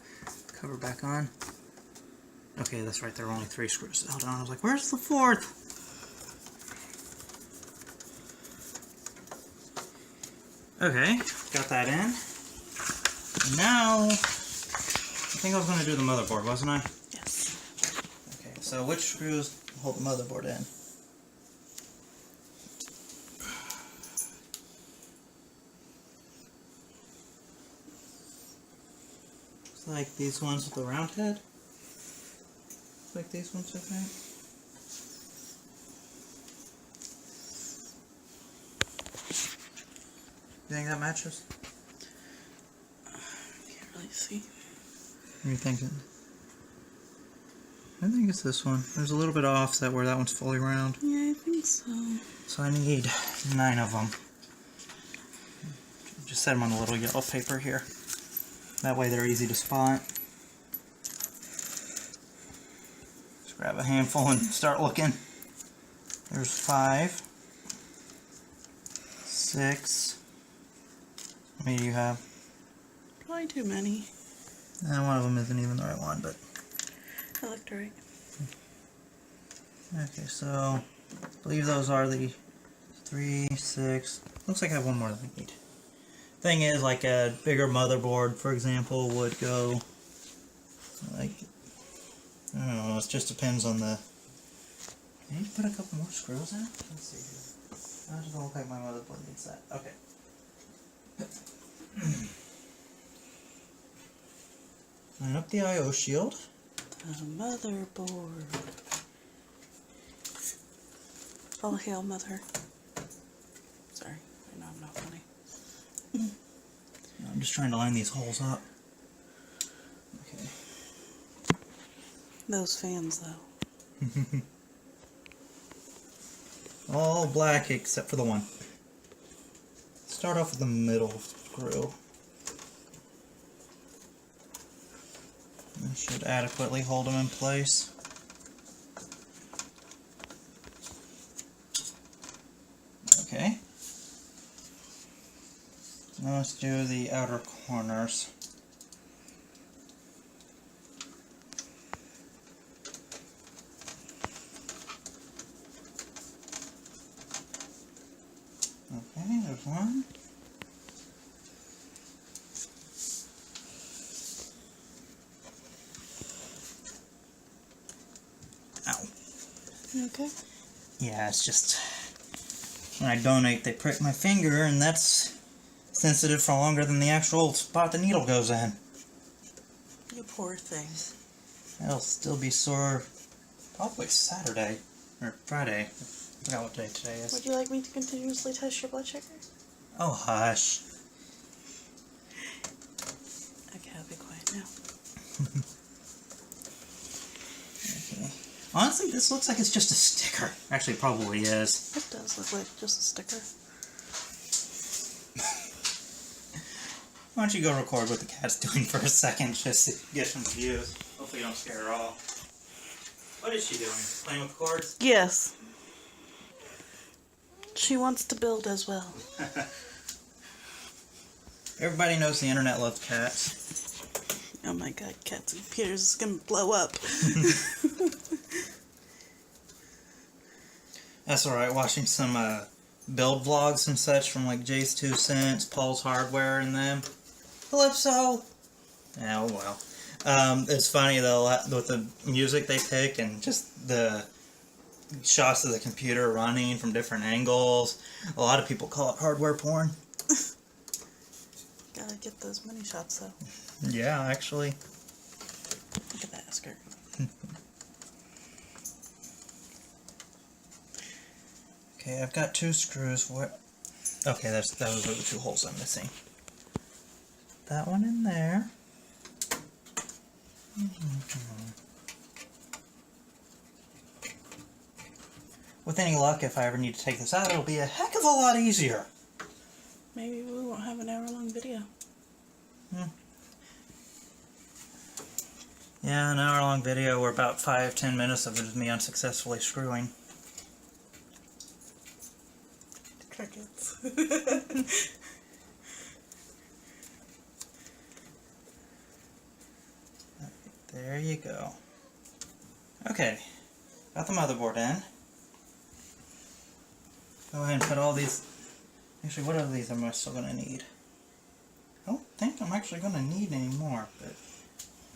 cover back on. Okay, that's right, there are only 3 screws held on. I was like, where's the 4th? Okay, got that in. Now, I think I was going to do the motherboard, wasn't I? Yes. Okay, so which screws hold the motherboard in? Looks like these ones with the round head. Looks like these ones, I think. You think that matches? Can't really see. What are you thinking? I think it's this one. There's a little bit of offset where that one's fully round. Yeah, I think so. So I need 9 of them. Just set them on a little yellow paper here. That way they're easy to spot. Just grab a handful and start looking. There's 5. 6. How many do you have? Probably too many. One of them isn't even the right one, but... I looked right. Okay, so I believe those are the 3, 6. Looks like I have one more than I need. Thing is, like a bigger motherboard, for example, would go like, I don't know, it just depends on the... I need to put a couple more screws in? Let's see here. That doesn't look like my motherboard needs that. Okay. Line up the I/O shield. The motherboard. All hail, mother. Sorry, I know I'm not funny. I'm just trying to line these holes up. Okay. Those fans, though. All black except for the one. Start off with the middle screw. That should adequately hold them in place. Okay. Now let's do the outer corners. Okay, there's one. Ow. You okay? Yeah, it's just when I donate they prick my finger and that's sensitive for longer than the actual spot the needle goes in. You poor thing. It'll still be sore probably Saturday or Friday. I forgot what day today is. Would you like me to continuously test your blood sugar? Oh, hush. Okay, I'll be quiet now. Okay. Honestly, this looks like it's just a sticker. Actually, it probably is. It does look like just a sticker. Why don't you go record what the cat's doing for a second just to get some views. Hopefully you don't scare her off. What is she doing? Playing with cords? Yes. She wants to build as well. Everybody knows the internet loves cats. Oh my god, cats and computers is gonna blow up. That's alright, watching some build vlogs and such from like Jay's 2 Cents, Paul's Hardware and them. Calypso! Yeah, oh well. It's funny though with the music they pick and just the shots of the computer running from different angles. A lot of people call it hardware porn. Gotta get those mini shots though. Yeah, actually. Look at that skirt. Okay, I've got 2 screws. Okay, those are the 2 holes I'm missing. That one in there. With any luck, if I ever need to take this out, it'll be a heck of a lot easier. Maybe we won't have an hour-long video. Yeah, an hour-long video where about 5-10 minutes of it is me unsuccessfully screwing. Crickets. There you go. Okay, got the motherboard in. Go ahead and put all these... Actually, what are these am I still going to need? I don't think I'm actually going to need any more, but...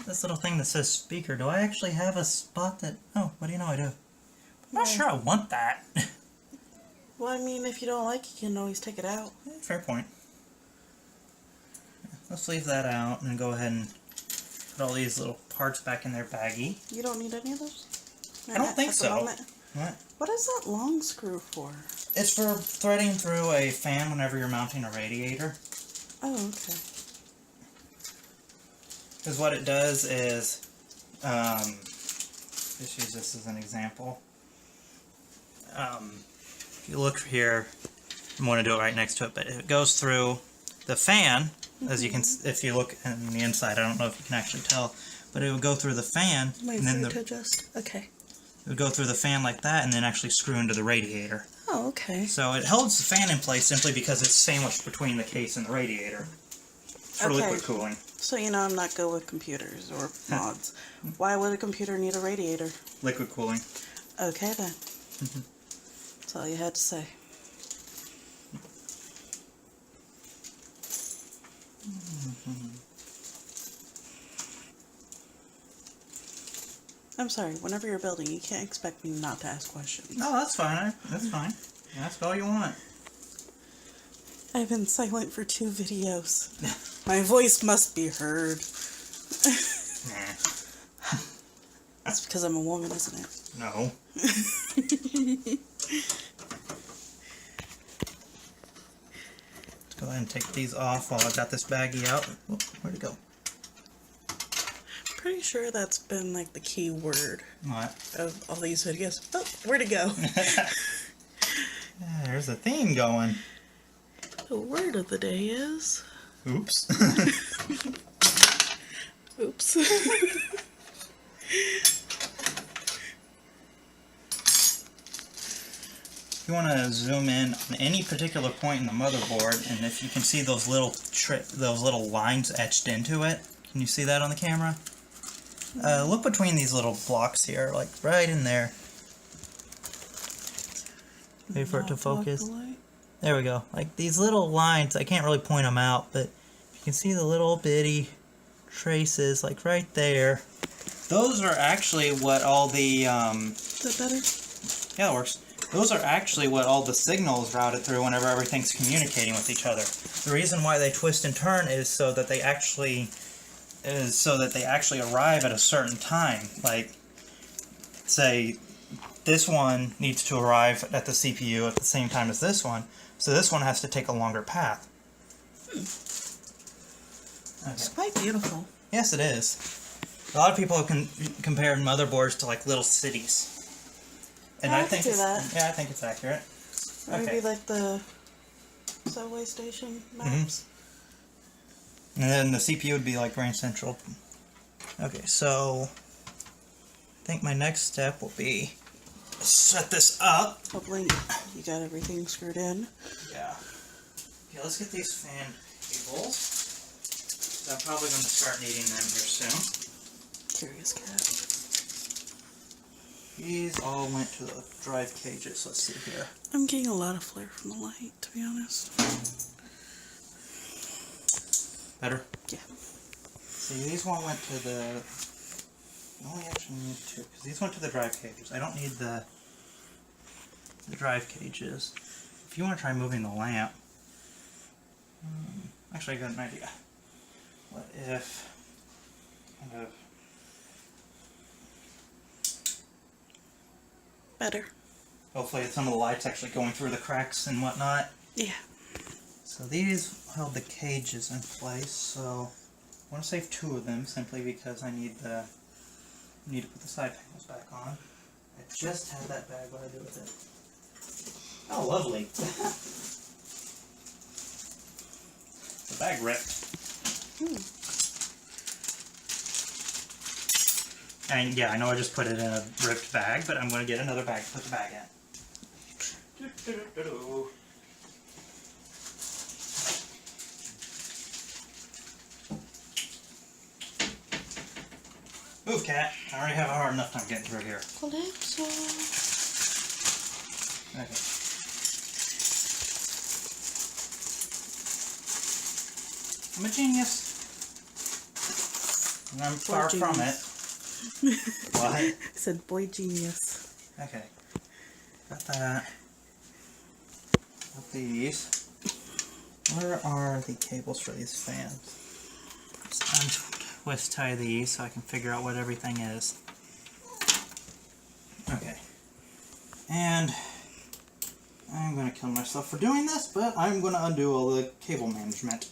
This little thing that says speaker, do I actually have a spot that... Oh, what do you know I do? I'm not sure I want that. Well, I mean, if you don't like it, you can always take it out. Fair point. Let's leave that out and go ahead and put all these little parts back in their baggie. You don't need any of those? I don't think so. What? What is that long screw for? It's for threading through a fan whenever you're mounting a radiator. Oh, okay. Because what it does is, just use this as an example. If you look here, I'm going to do it right next to it, but it goes through the fan, as you can, if you look on the inside, I don't know if you can actually tell, but it would go through the fan, Wait and then for it to adjust. Okay. it would go through the fan like that, and then actually screw into the radiator. Oh, okay. So it holds the fan in place simply because it's sandwiched between the case and the radiator for liquid cooling. So you know I'm not good with computers or mods. Why would a computer need a radiator? Liquid cooling. Okay then. That's all you had to say. I'm sorry, whenever you're building, you can't expect me not to ask questions. Oh, that's fine. That's fine. Ask all you want. I've been silent for 2 videos. My voice must be heard. Nah. That's because I'm a woman, isn't it? No. Let's go ahead and take these off while I got this baggie out. Oh, where'd it go? Pretty sure that's been like the key word What? of all these videos. Oh, where'd it go? Yeah, there's a theme going. The word of the day is... Oops. Oops. You want to zoom in on any particular point in the motherboard, and if you can see those little lines etched into it, can you see that on the camera? Look between these little blocks here, like right in there. Wait for it to focus. There we go. Like these little lines, I can't really point them out, but you can see the little bitty traces, like right there. Those are actually what all the Is that better? yeah, it works. Those are actually what all the signals routed through whenever everything's communicating with each other. The reason why they twist and turn is so that they actually arrive at a certain time. Like, say, this one needs to arrive at the CPU at the same time as this one, so this one has to take a longer path. It's quite beautiful. Yes, it is. A lot of people have compared motherboards to like little cities. And I I think can it's, see that. yeah, I think it's accurate. Maybe like the subway station maps. And then the CPU would be like Grand Central. Okay, so I think my next step will be set this up. Hopefully you got everything screwed in. Yeah. Okay, let's get these fan cables. I'm probably going to start needing them here soon. Curious cat. These all went to the drive cages. Let's see here. I'm getting a lot of flare from the light, to be honest. Better? Yeah. See, these one went to the... I only actually need two, because these went to the drive cages. I don't need the drive cages. If you want to try moving the lamp... actually, I got an idea. What if... kind of... Better. Hopefully some of the light's actually going through the cracks and whatnot. Yeah. So these held the cages in place, so I want to save two of them simply because I need to put the side panels back on. I just had that bag. What do I do with it? Oh, lovely. The bag ripped. And yeah, I know I just put it in a ripped bag, but I'm going to get another bag to put the bag in. Move, cat. I already have a hard enough time getting through here. Calypso. Okay. I'm a genius. And I'm far from it. What? I said boy genius. Okay. Got that. Got these. Where are the cables for these fans? Twist tie these so I can figure out what everything is. Okay. And I'm going to kill myself for doing this, but I'm going to undo all the cable management.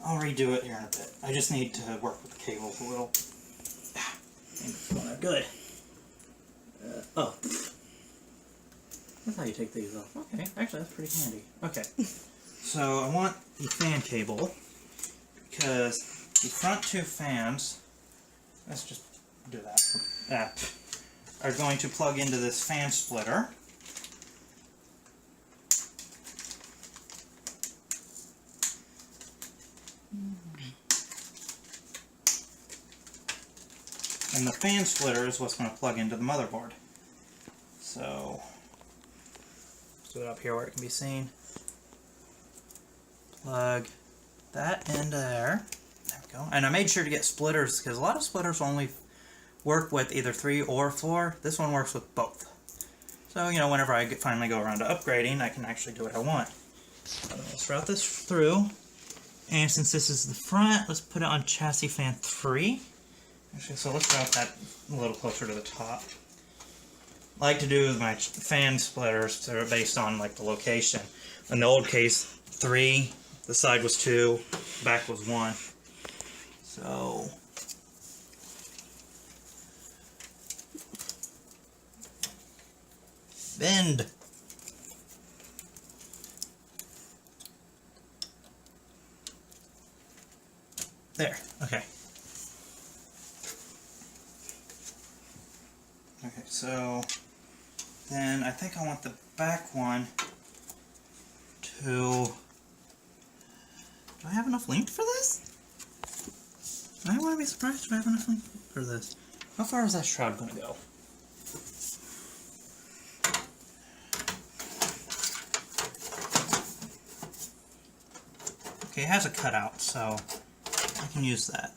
I'll redo it here in a bit. I just need to work with the cables a little. Good. Oh. That's how you take these off. Okay, actually that's pretty handy. Okay. So I want the fan cable because the front two fans, let's just do that, are going to plug into this fan splitter. And the fan splitter is what's going to plug into the motherboard. So, put it up here where it can be seen. Plug that into there. There we go. And I made sure to get splitters because a lot of splitters only work with either 3 or 4. This one works with both. So, you know, whenever I finally go around to upgrading, I can actually do what I want. So let's route this through. And since this is the front, let's put it on chassis fan 3. Actually, so let's route that a little closer to the top. I like to do with my fan splitters that are based on like the location. In the old case, 3, the side was 2, back was 1. So bend. There. Okay. Okay, so then I think I want the back one to... Do I have enough length for this? I want to be surprised if I have enough length for this. How far is that shroud going to go? Okay, it has a cutout, so I can use that.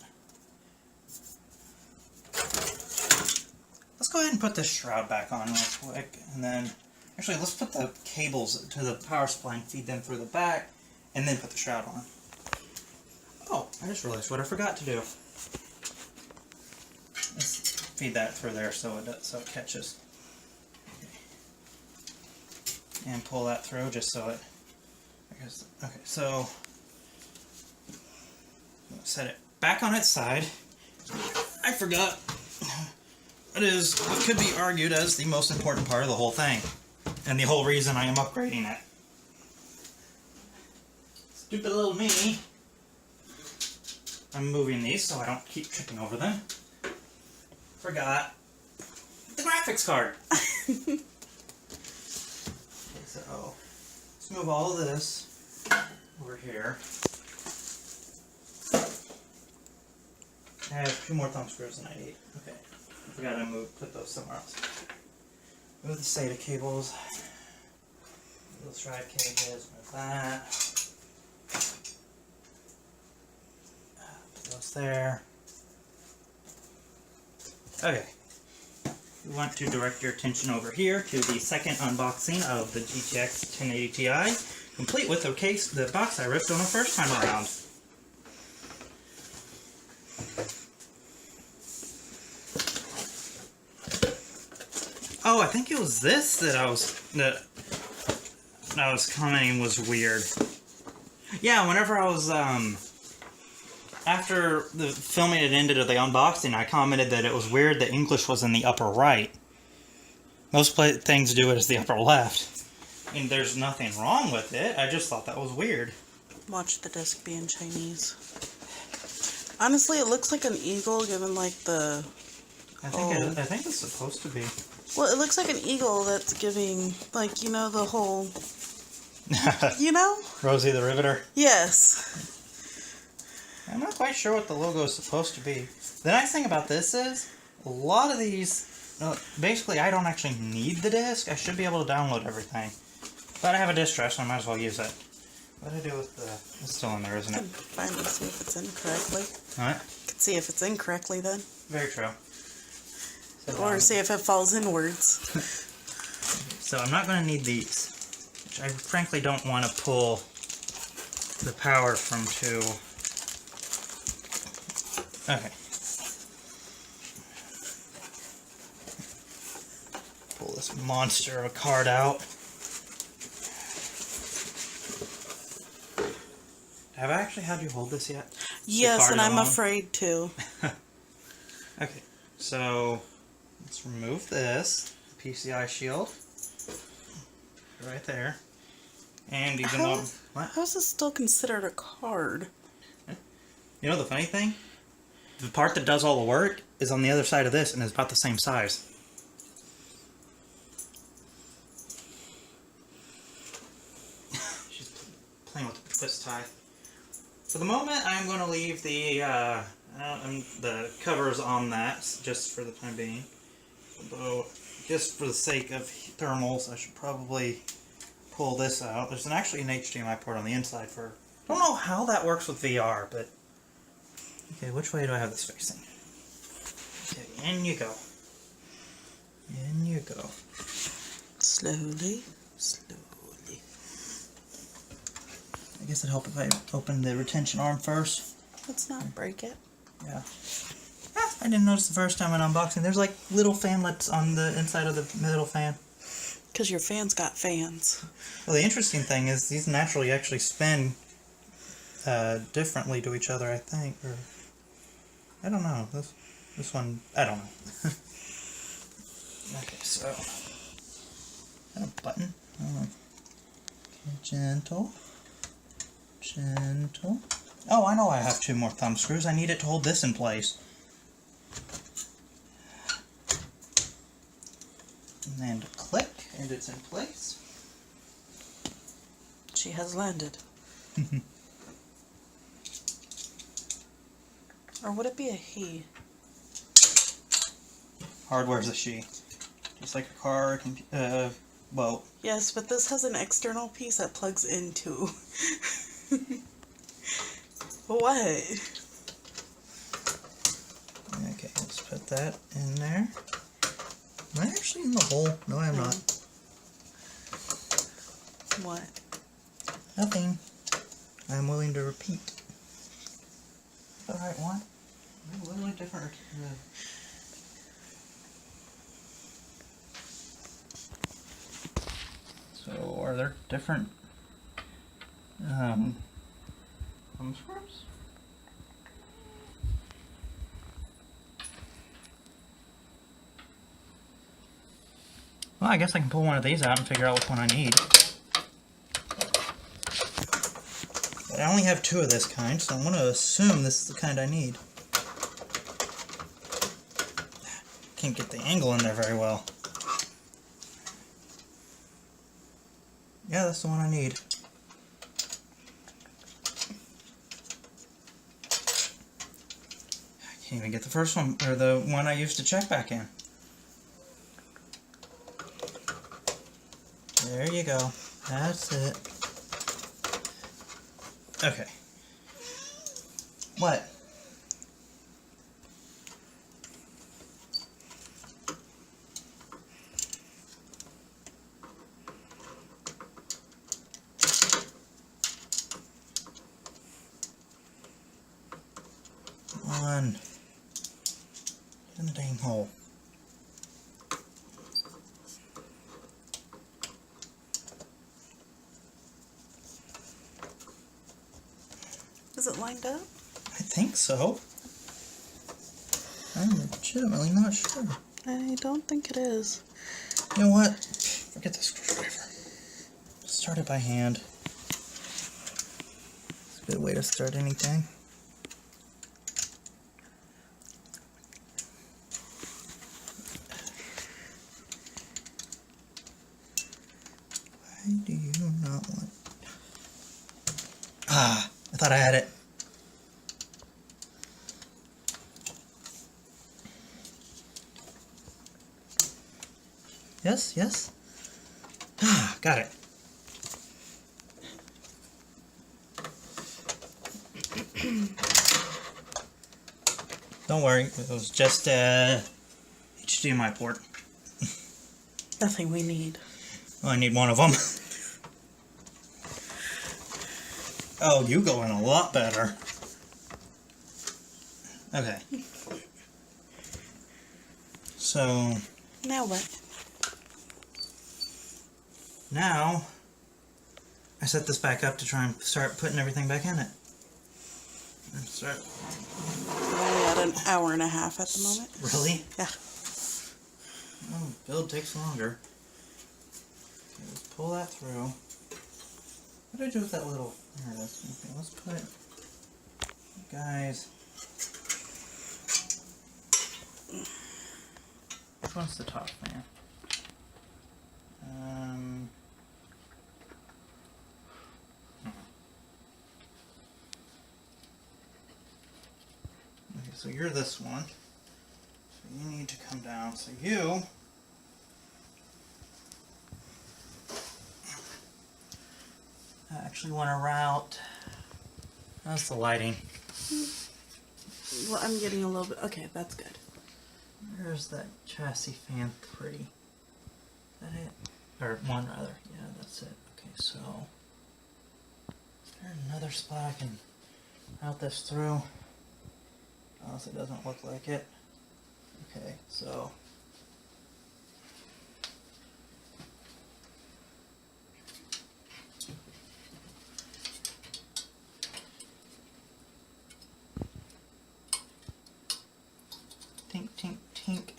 Let's go ahead and put this shroud back on real quick, and then, actually let's put the cables to the power supply and feed them through the back, and then put the shroud on. Oh, I just realized what I forgot to do. Let's feed that through there so it catches. Okay. And pull that through just so it, okay, so set it back on its side. I forgot. It is what could be argued as the most important part of the whole thing, and the whole reason I am upgrading it. Stupid little me. I'm moving these so I don't keep tripping over them. Forgot the graphics card. Okay, so let's move all of this over here. I have 2 more thumb screws than I need. Okay. I forgot to put those somewhere else. Move the SATA cables. Those drive cables, move that. there. Okay. We want to direct your attention over here to the second unboxing of the GTX 1080 Ti, complete with the box I ripped on the first time around. Oh, I think it was this that I was commenting was weird. Yeah, whenever I was after the filming had ended of the unboxing, I commented that it was weird that English was in the upper right. Most things do it as the upper left. I mean, there's nothing wrong with it. I just thought that was weird. Watch the disc be in Chinese. Honestly, it looks like an eagle given like the... I think it's supposed to be. Well, it looks like an eagle that's giving, like, you know, the whole... You know? Rosie the Riveter? Yes. I'm not quite sure what the logo is supposed to be. The nice thing about this is, a lot of these... basically, I don't actually need the disc. I should be able to download everything. But I have a disk drive, so I might as well use it. What do I do with the... It's still in there, isn't it? I can finally see if it's in correctly. What? I can see if it's in correctly then. Very true. So, Or see if it falls inwards. So I'm not going to need these. Which I frankly don't want to pull the power from two. Okay. Pull this monster of a card out. Have I actually had you hold this yet? Yes, and I'm afraid to. Okay, so let's remove this PCI shield right there. And even though how is this still considered a card? You know the funny thing? The part that does all the work is on the other side of this and is about the same size. She's playing with the twist tie. For the moment, I'm going to leave the covers on that, just for the time being. Although, just for the sake of thermals, I should probably pull this out. There's actually an HDMI port on the inside for... I don't know how that works with VR, but... Okay, which way do I have this facing? Okay, in you go. In you go. Slowly, slowly. I guess it'd help if I open the retention arm first. Let's not break it. Yeah. I didn't notice the first time in unboxing. There's like little fanlets on the inside of the middle fan. Because your fan's got fans. Well, the interesting thing is these naturally actually spin differently to each other, I think. Or I don't know. This one, I don't know. Okay, so a button. Oh. Okay, gentle. Gentle. Oh, I know I have two more thumb screws. I need it to hold this in place. And then to click, and it's in place. She has landed. Or would it be a he? Hardware's a she. Just like a car, well... Yes, but this has an external piece that plugs into... What? Okay, let's put that in there. Am I actually in the hole? No, I'm not. What? Nothing. I'm willing to repeat. The right one? A little different. So, are there different thumb screws? Well, I guess I can pull one of these out and figure out which one I need. But I only have two of this kind, so I'm going to assume this is the kind I need. Can't get the angle in there very well. Yeah, that's the one I need. I can't even get the first one, or the one I used to check back in. There you go. That's it. Okay. What? on. Get in the dang hole. Is it lined up? I think so. I'm legitimately not sure. I don't think it is. You know what? Forget the screwdriver. Start it by hand. It's a good way to start anything. Why do you not want... Ah, I thought I had it. Yes, yes. Ah, got it. Don't worry, it was just a HDMI port. Nothing we need. Well, I need one of them. Oh, you go in a lot better. Okay. So, Now what? now I set this back up to try and start putting everything back in it. Start. We're only at an hour and a half at the moment. Really? Yeah. Oh, build takes longer. Okay, let's pull that through. What did I do with that little... There it is. Okay, let's put... Guys... Which one's the top fan? Okay, so you're this one. So you need to come down. So you... I actually want to route... How's the lighting? Well, I'm getting a little bit... Okay, that's good. Where's that chassis fan 3? Is that it? Or 1 rather. Yeah, that's it. Okay, so... Is there another spot I can route this through? Honestly, it doesn't look like it. Okay, so... Tink, tink, tink.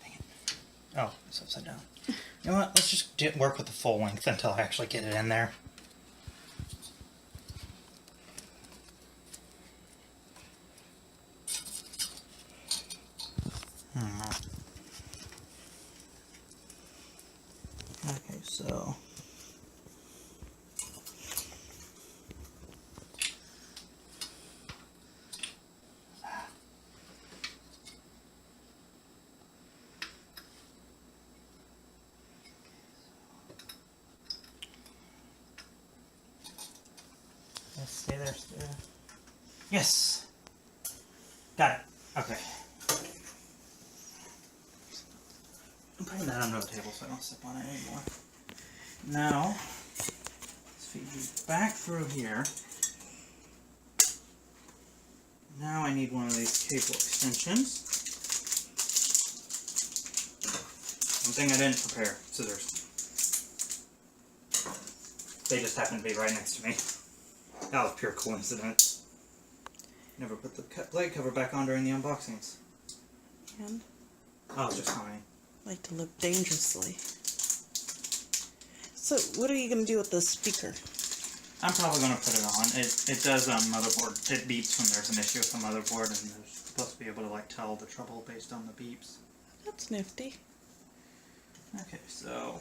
Dang it. Oh, it's upside down. You know what? Let's just work with the full length until I actually get it in there. Okay, so... Let's stay there, stay there. Yes! Got it. Okay. I'm putting that under the table so I don't step on it anymore. Now, let's feed you back through here. Now I need one of these cable extensions. One thing I didn't prepare, scissors. They just happened to be right next to me. That was pure coincidence. Never put the blade cover back on during the unboxings. And I was just fine. like to live dangerously. So, what are you going to do with this speaker? I'm probably going to put it on. It does on motherboard. It beeps when there's an issue with the motherboard, and they're supposed to be able to like tell the trouble based on the beeps. That's nifty. Okay, so,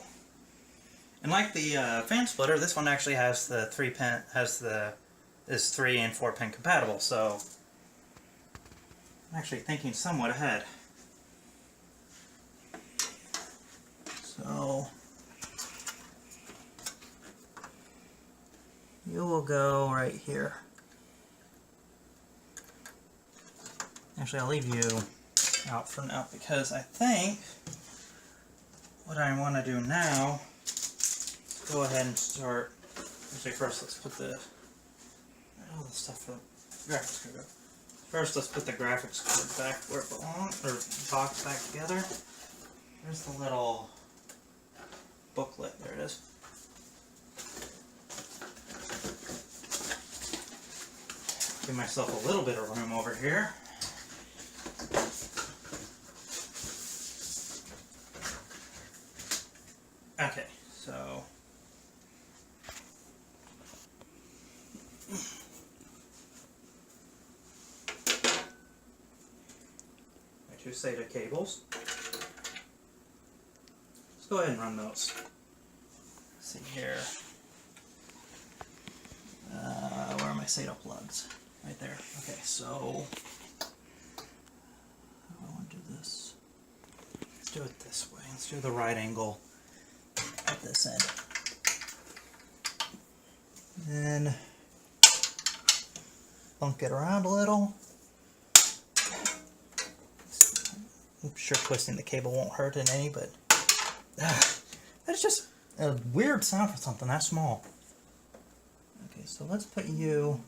and like the fan splitter, this one actually has the 3-pin, is 3 and 4 pin compatible. So I'm actually thinking somewhat ahead. So you will go right here. Actually, I'll leave you out for now because I think what I want to do now is go ahead and start. Actually, first let's put the stuff for graphics card. First, let's put the graphics card back where it belongs, or box back together. There's the little booklet. There it is. Give myself a little bit of room over here. Okay, so my 2 SATA cables. Let's go ahead and run those. Let's see here. Where are my SATA plugs? Right there. Okay, so how do I want to do this? Let's do it this way. Let's do the right angle at this end. Then bunk it around a little. I'm sure twisting the cable won't hurt in any, but that's just a weird sound for something that small. Okay, so let's put you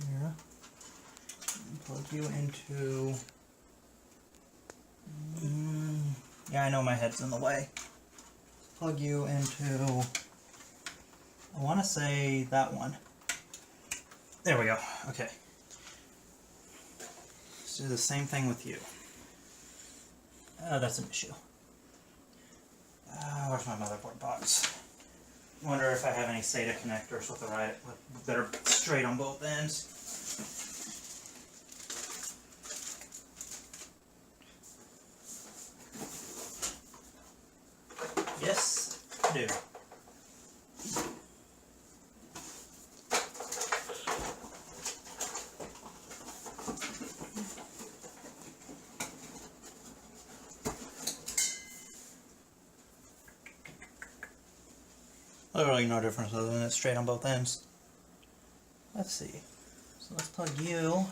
here. And plug you into. Yeah, I know my head's in the way. Plug you into. I want to say that one. There we go. Okay. Let's do the same thing with you. That's an issue. Where's my motherboard box? Wonder if I have any SATA connectors with the right that are straight on both ends. Yes, I do. Literally no difference other than it's straight on both ends. Let's see. So let's plug you.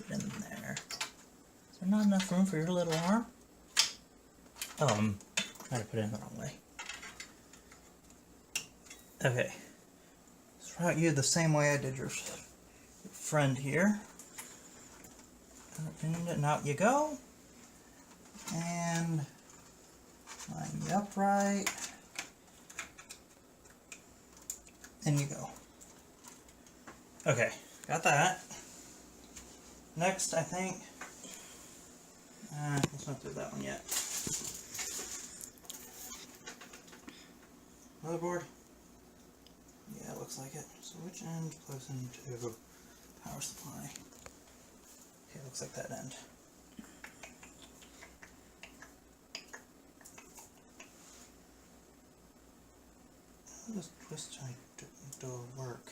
Get in there. Is there not enough room for your little arm? Oh, I'm trying to put it in the wrong way. Okay. Let's route you the same way I did your friend here. And out you go. And line you upright. And you go. Okay, got that. Next, I think. Let's not do that one yet. Motherboard. Yeah, it looks like it. So which end plugs into power supply? Okay, looks like that end. How does twist joint do work?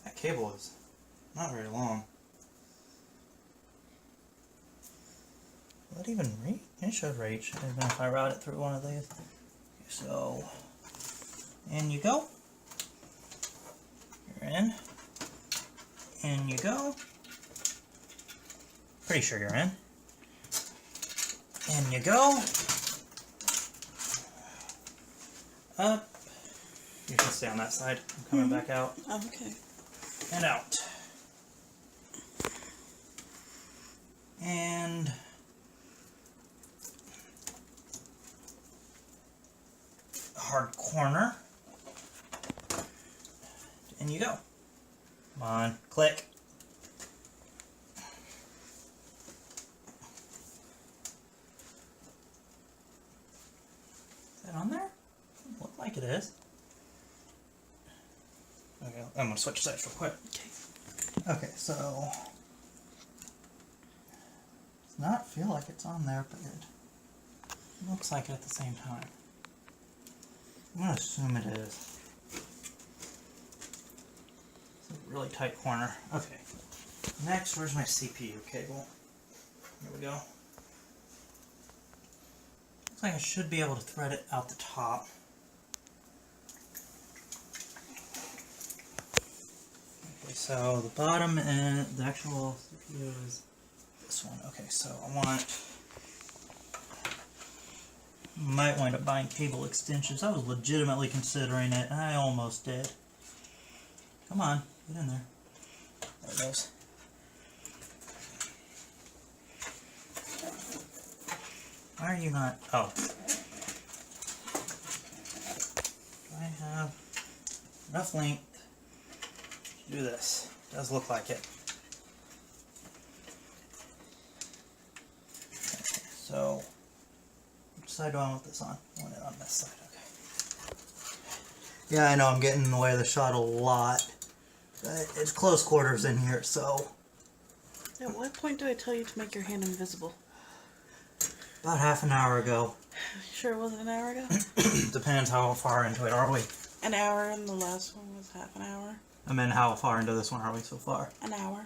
That cable is not very long. Will it even reach? It should reach, even if I route it through one of these. Okay, so, in you go. You're in. In you go. Pretty sure you're in. In you go. Up. You can stay on that side. I'm coming back out. Okay. And out. And hard corner. And you go. Come on, click. Is that on there? Doesn't look like it is. Okay, I'm gonna switch sides real quick. Okay, so does not feel like it's on there, but it looks like it at the same time. I'm gonna assume it is. It's a really tight corner. Okay. Next, where's my CPU cable? Here we go. Looks like I should be able to thread it out the top. So the bottom and the actual CPU is this one. Okay, so might wind up buying cable extensions. I was legitimately considering it, and I almost did. Come on, get in there. There it goes. Why are you not? Oh. Do I have enough length to do this? Does look like it. Okay, so which side do I want this on? I want it on this side, okay. Yeah, I know I'm getting in the way of the shot a lot. But it's close quarters in here, so. At what point do I tell you to make your hand invisible? About half an hour ago. Sure it wasn't an hour ago? Depends how far into it are we. An hour, and the last one was half an hour. I mean, how far into this one are we so far? An hour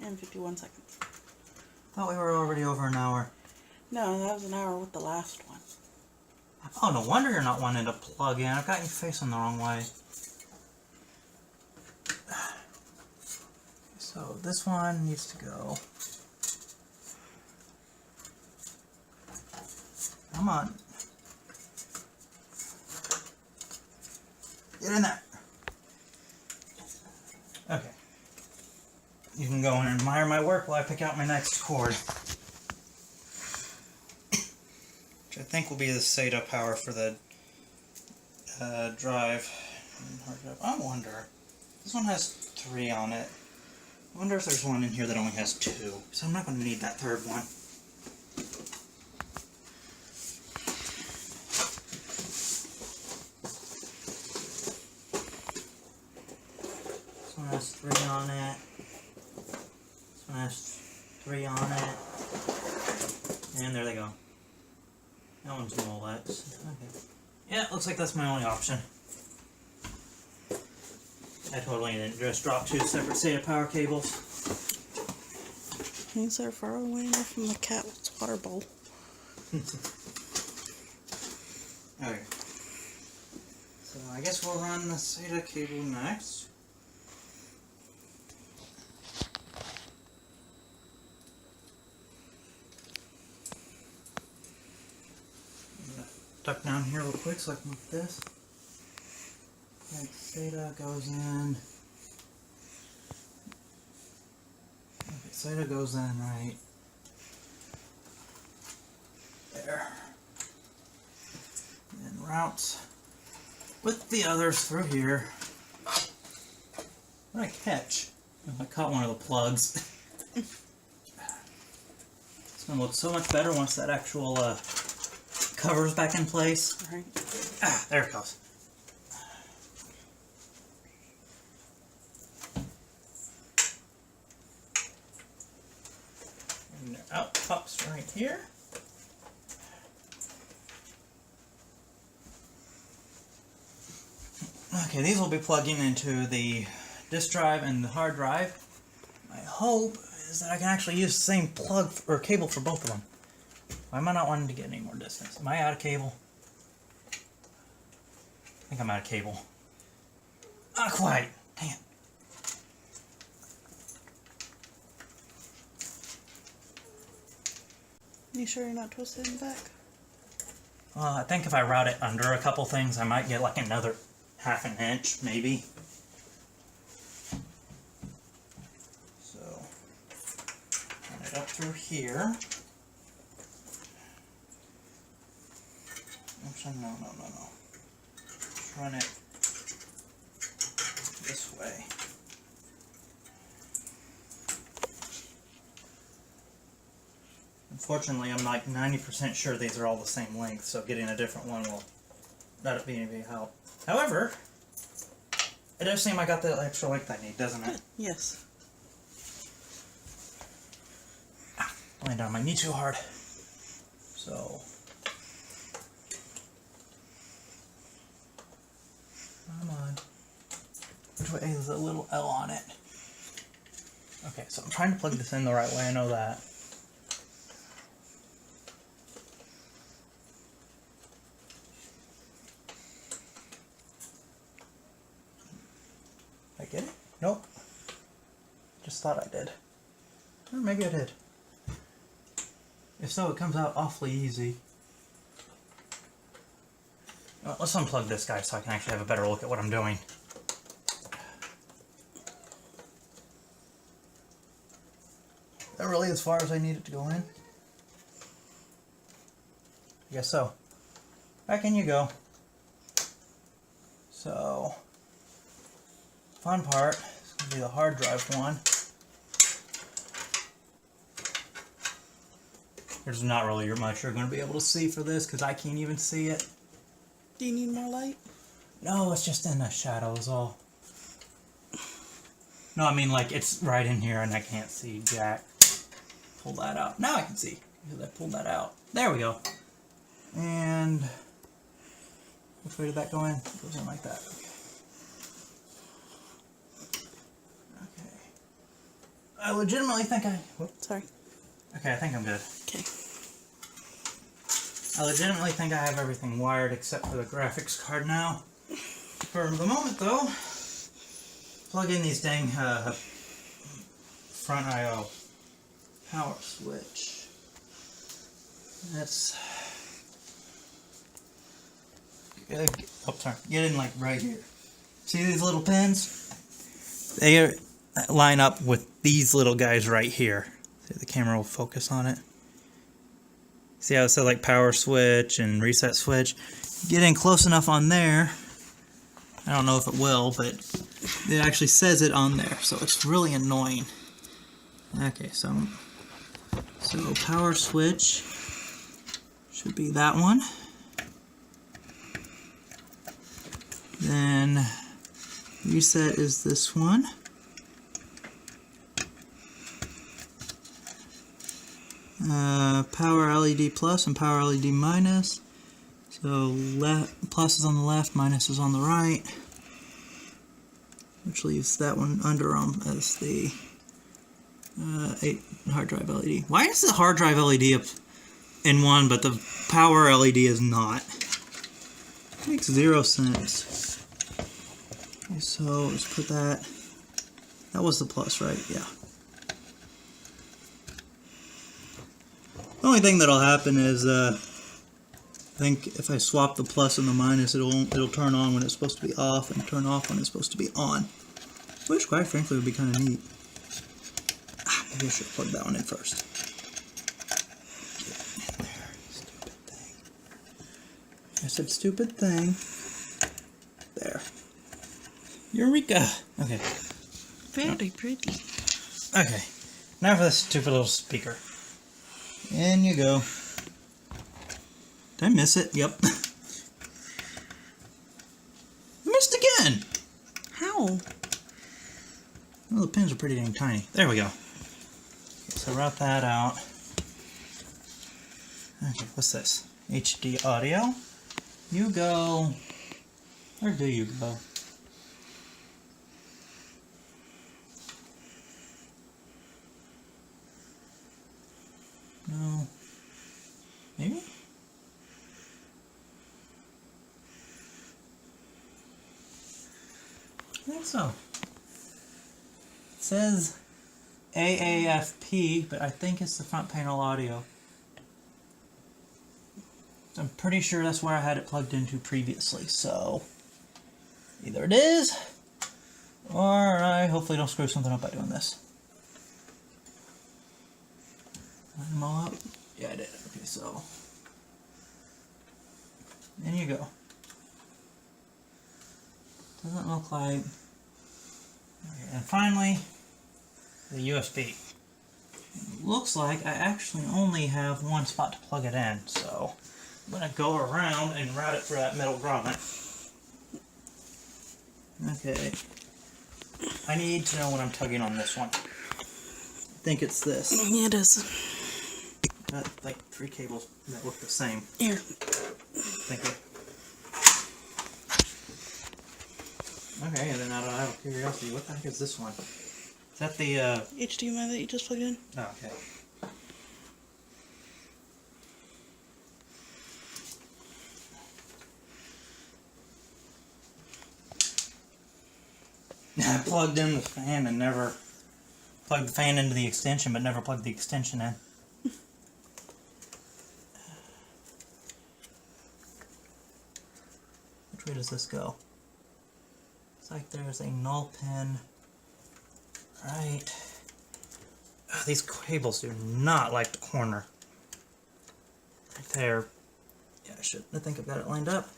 and 51 seconds. Thought we were already over an hour. No, that was an hour with the last one. Oh, no wonder you're not wanting to plug in. I've got you facing the wrong way. So this one needs to go. Come on. Get in there. Okay. You can go and admire my work while I pick out my next cord. Which I think will be the SATA power for the drive. Hard drive. I wonder. This one has 3 on it. I wonder if there's one in here that only has 2. So I'm not going to need that third one. This one has 3 on it. This one has 3 on it. And there they go. That one's Molex. Okay. Yeah, looks like that's my only option. I totally didn't just drop 2 separate SATA power cables. Things are far away enough from the cat's water bowl. Okay. So I guess we'll run the SATA cable next. I'm gonna duck down here real quick so I can move this. Like SATA goes in. Okay, SATA goes in right there. And routes with the others through here. What did I catch? I caught one of the plugs. It's gonna look so much better once that actual cover's back in place. Alright. Ah, there it goes. And out pops right here. Okay, these will be plugging into the disk drive and the hard drive. My hope is that I can actually use the same plug or cable for both of them. Why am I not wanting to get any more distance? Am I out of cable? I think I'm out of cable. Not quite. Dang it. You sure you're not twisted in the back? I think if I route it under a couple things, I might get like another half an inch, maybe. So, run it up through here. Actually, no. Just run it this way. Unfortunately, I'm like 90% sure these are all the same length, so getting a different one will not be any big help. However, it does seem I got the extra length I need, doesn't it? Yes. Laying down my knee too hard. So, come on. Which way is the little L on it? Okay, so I'm trying to plug this in the right way, I know that. Did I get it? Nope. just thought I did. Or maybe I did. If so, it comes out awfully easy. Well, let's unplug this guy so I can actually have a better look at what I'm doing. Is that really as far as I need it to go in? I guess so. Back in you go. So, fun part is going to be the hard drive one. There's not really much you're going to be able to see for this because I can't even see it. Do you need more light? No, it's just in the shadows all. No, I mean like it's right in here and I can't see jack. Pull that out. Now I can see because I pulled that out. There we go. And which way did that go in? It goes in like that. Okay. I legitimately think whoops. Sorry. Okay, I think I'm good. Okay. I legitimately think I have everything wired except for the graphics card now. For the moment though, plug in these dang front I/O power switch. That's get in like right here. See these little pins? They line up with these little guys right here. See, the camera will focus on it. See how it said like power switch and reset switch? Get in close enough on there. I don't know if it will, but it actually says it on there, so it's really annoying. Okay, so power switch should be that one. Then reset is this one. Power LED plus and power LED minus. So plus is on the left, minus is on the right, which leaves that one under as the 8 hard drive LED. Why is the hard drive LED up in one, but the power LED is not? It makes 0 sense. Okay, so let's put that. That was the plus, right? Yeah. The only thing that'll happen is, I think if I swap the plus and the minus, it'll turn on when it's supposed to be off and turn off when it's supposed to be on, which, quite frankly, would be kind of neat. Maybe I should plug that one in first. Get in there, stupid thing. I said stupid thing. There. Eureka! Okay. Very pretty. Okay. Now for this stupid little speaker. In you go. Did I miss it? Yep. Missed again! How? Well, the pins are pretty dang tiny. There we go. So route that out. Okay, what's this? HD audio. You go. Where do you go? No. Maybe? I think so. It says AAFP, but I think it's the front panel audio. I'm pretty sure that's where I had it plugged into previously, so either it is, or I hopefully don't screw something up by doing this. Line them all up? Yeah, I did. Okay, so in you go. Doesn't look like. Okay, and finally, the USB. It looks like I actually only have one spot to plug it in, so I'm going to go around and route it through that middle grommet. Okay. I need to know when I'm tugging on this one. I think it's this. Yeah, it is. Got like 3 cables that look the same. Here. Thank you. Okay, and then out of curiosity, what the heck is this one? Is that the HDMI that you just plugged in? Oh, okay. I plugged in the fan and never plug the fan into the extension, but never plug the extension in. Which way does this go? It's like there's a null pin right. Oh, these cables do not like the corner. Right there. Yeah, I think I've got it lined up.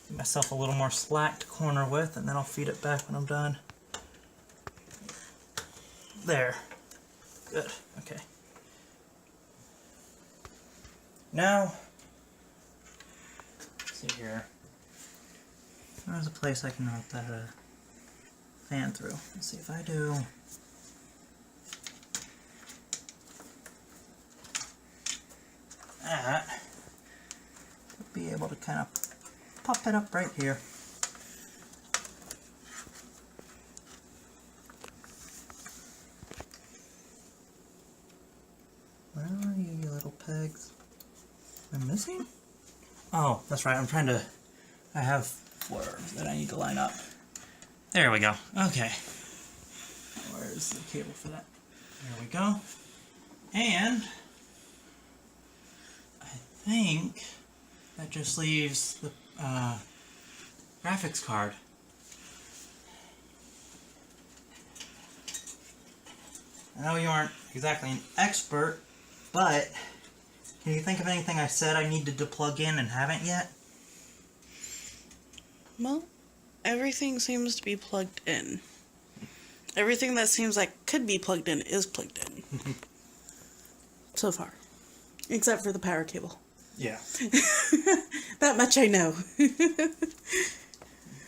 Give myself a little more slack to corner with, and then I'll feed it back when I'm done. There. Good. Okay. Now, let's see here. There's a place I can route that fan through. Let's see if I do. That. Be able to kind of pop it up right here. Where are you, you little pegs? Am I missing? Oh, that's right. I have 4 that I need to line up. There we go. Okay. Where's the cable for that? There we go. And I think that just leaves the graphics card. I know you aren't exactly an expert, but can you think of anything I said I needed to plug in and haven't yet? Well, everything seems to be plugged in. Everything that seems like could be plugged in is plugged in. So far. Except for the power cable. Yeah. That much I know.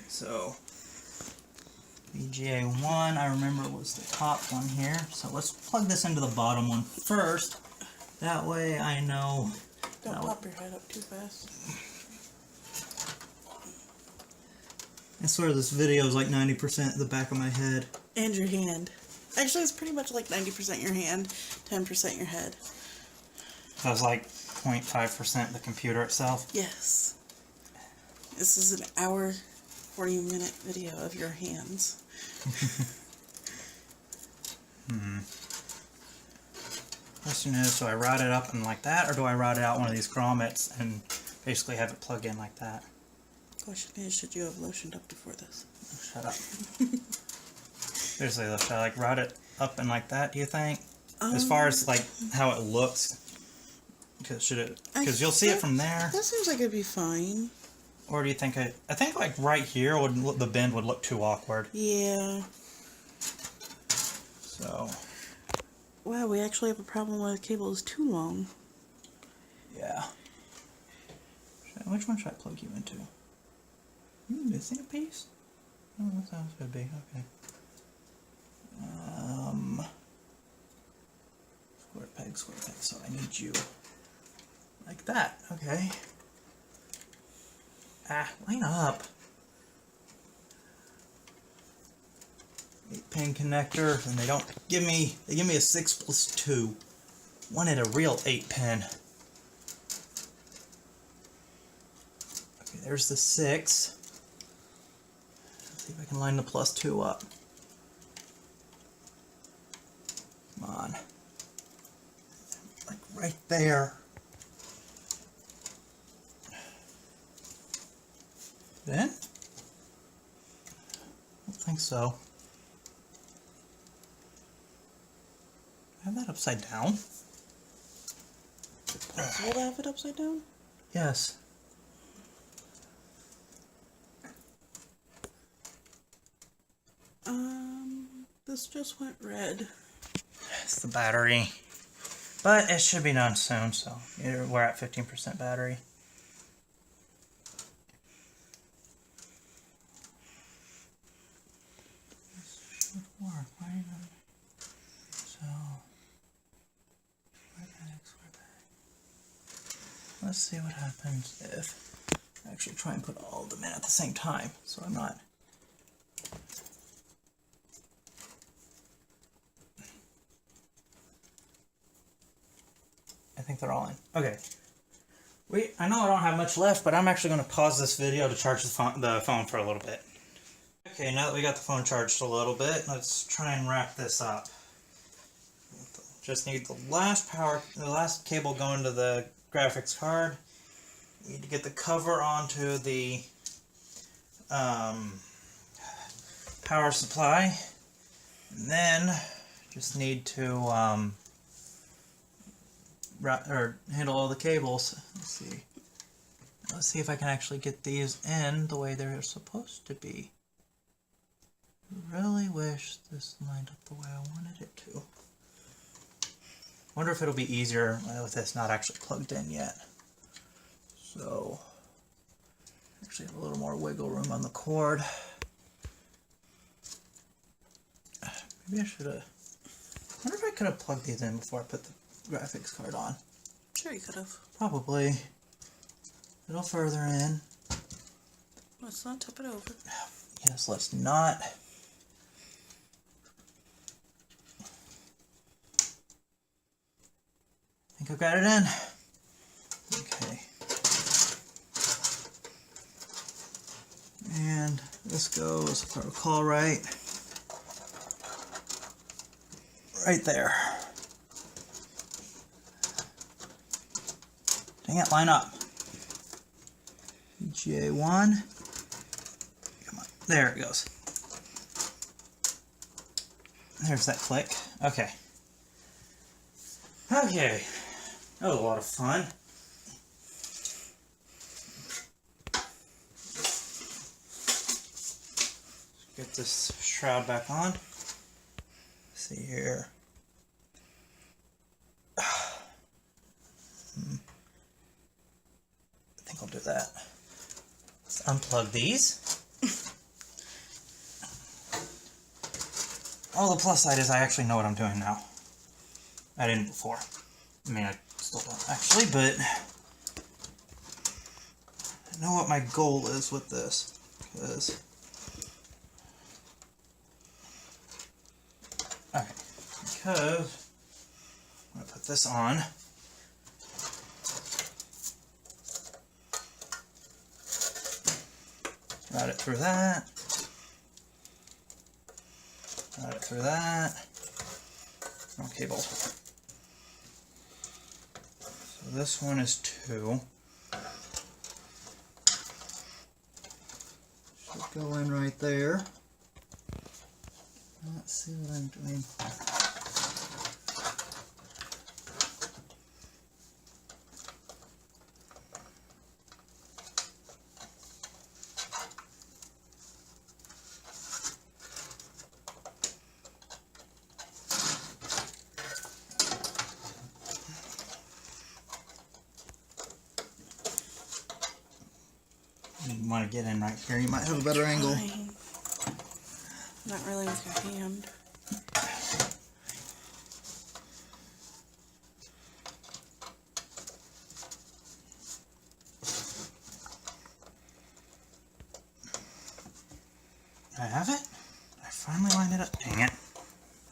So, VGA 1, I remember was the top one here. So let's plug this into the bottom one first. That way I know. Don't pop your head up too fast. I swear this video is like 90% the back of my head. And your hand. Actually, it's pretty much like 90% your hand, 10% your head. That was like 0.5% the computer itself. Yes. This is an hour, 40-minute video of your hands. Question is, do I route it up and like that, or do I route it out one of these grommets and basically have it plug in like that? Question is, should you have lotioned up before this? Shut up. Seriously though, should I like route it up and like that, do you think? As far as like how it looks? Because you'll see it from there. That seems like it'd be fine. Or do you think I think like right here the bend would look too awkward. Yeah. So. Wow, we actually have a problem where the cable is too long. Yeah. Which one should I plug you into? Missing a piece? Oh, that sounds good. Be okay. Square peg. So I need you like that. Okay. Line up. 8-pin connector, and they give me a 6+2. Wanted a real 8-pin. Okay, there's the 6. Let's see if I can line the +2 up. Come on. Like right there. Then? I don't think so. I have that upside down. Possible to have it upside down? Yes. This just went red. It's the battery. But it should be done soon, so we're at 15% battery. This should work, right? So, square peg. Let's see what happens if I actually try and put all of them in at the same time, so I'm not. I think they're all in. Okay. I know I don't have much left, but I'm actually going to pause this video to charge the phone for a little bit. Okay, now that we got the phone charged a little bit, let's try and wrap this up. just need the last cable going to the graphics card. Need to get the cover onto the power supply, and then just need to handle all the cables. Let's see if I can actually get these in the way they're supposed to be. Really wish this lined up the way I wanted it to. Wonder if it'll be easier with this not actually plugged in yet. So, actually have a little more wiggle room on the cord. Maybe I should have. I wonder if I could have plugged these in before I put the graphics card on. Sure, you could have. Probably. A little further in. Let's not tip it over. Yes, let's not. I think I've got it in. Okay. And this goes, if I recall right there. Dang it, line up. GA1. Come on, there it goes. There's that click. Okay. Okay. That was a lot of fun. Get this shroud back on. Let's see here. I think I'll do that. Let's unplug these. Oh, the plus side is I actually know what I'm doing now. I didn't before. I mean, I still don't actually, but I know what my goal is with this. Because I'm going to put this on. Route it through that. Route it through that. No cable. So this one is 2. Should go in right there. Let's see what I'm doing. You want to get in right here, you might have a better angle. Not really with your hand. I have it? I finally lined it up. Dang it.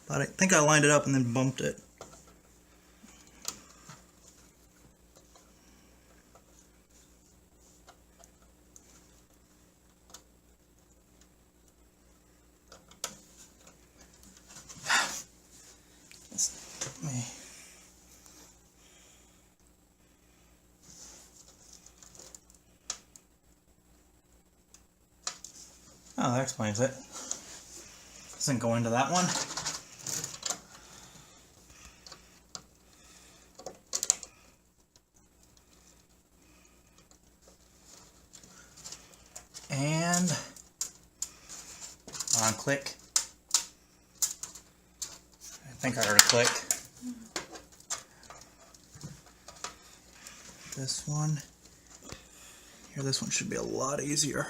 But I think I lined it up and then bumped it. Oh, that explains it. Doesn't go into that one. And on click. I think I heard a click. This one. Here, this one should be a lot easier.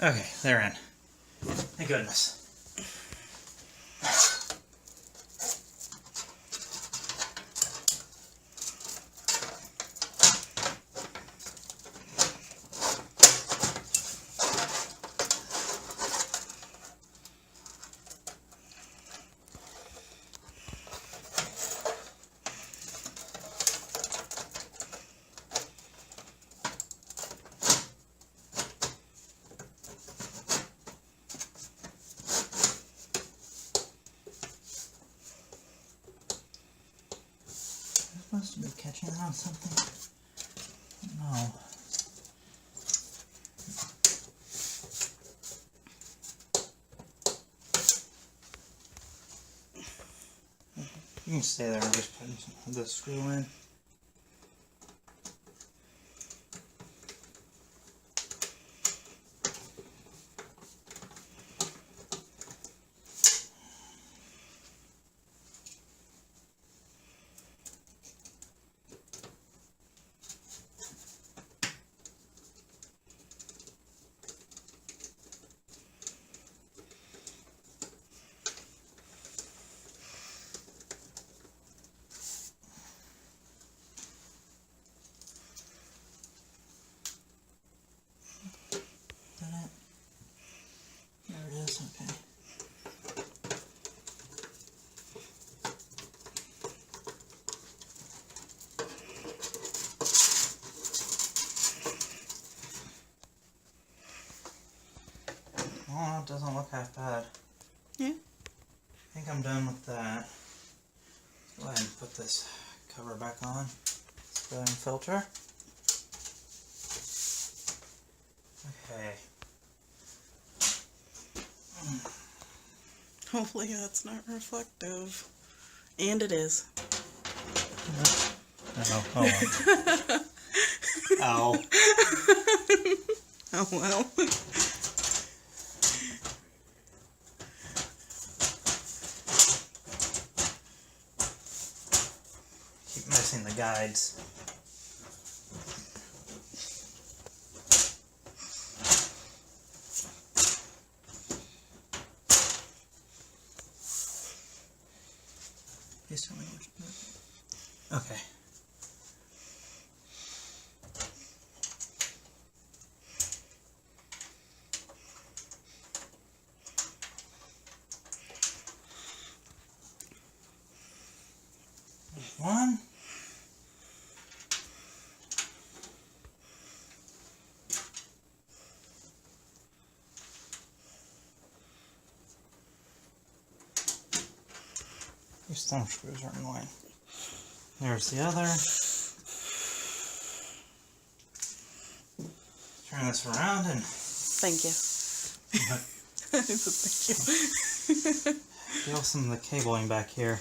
Okay, they're in. Thank goodness. supposed to be catching on something? No. You can stay there and just put the screw in. There it is, okay. Oh, it doesn't look half bad. Yeah. I think I'm done with that. Go ahead and put this cover back on. Spray and filter. Okay. Hopefully that's not reflective. And it is. Oh, oh. Ow. Oh well. Keep missing the guides. Please tell me which. Okay. There's one. These thumb screws are annoying. There's the other. Turn this around and Thank you. Thank you. feel some of the cabling back here.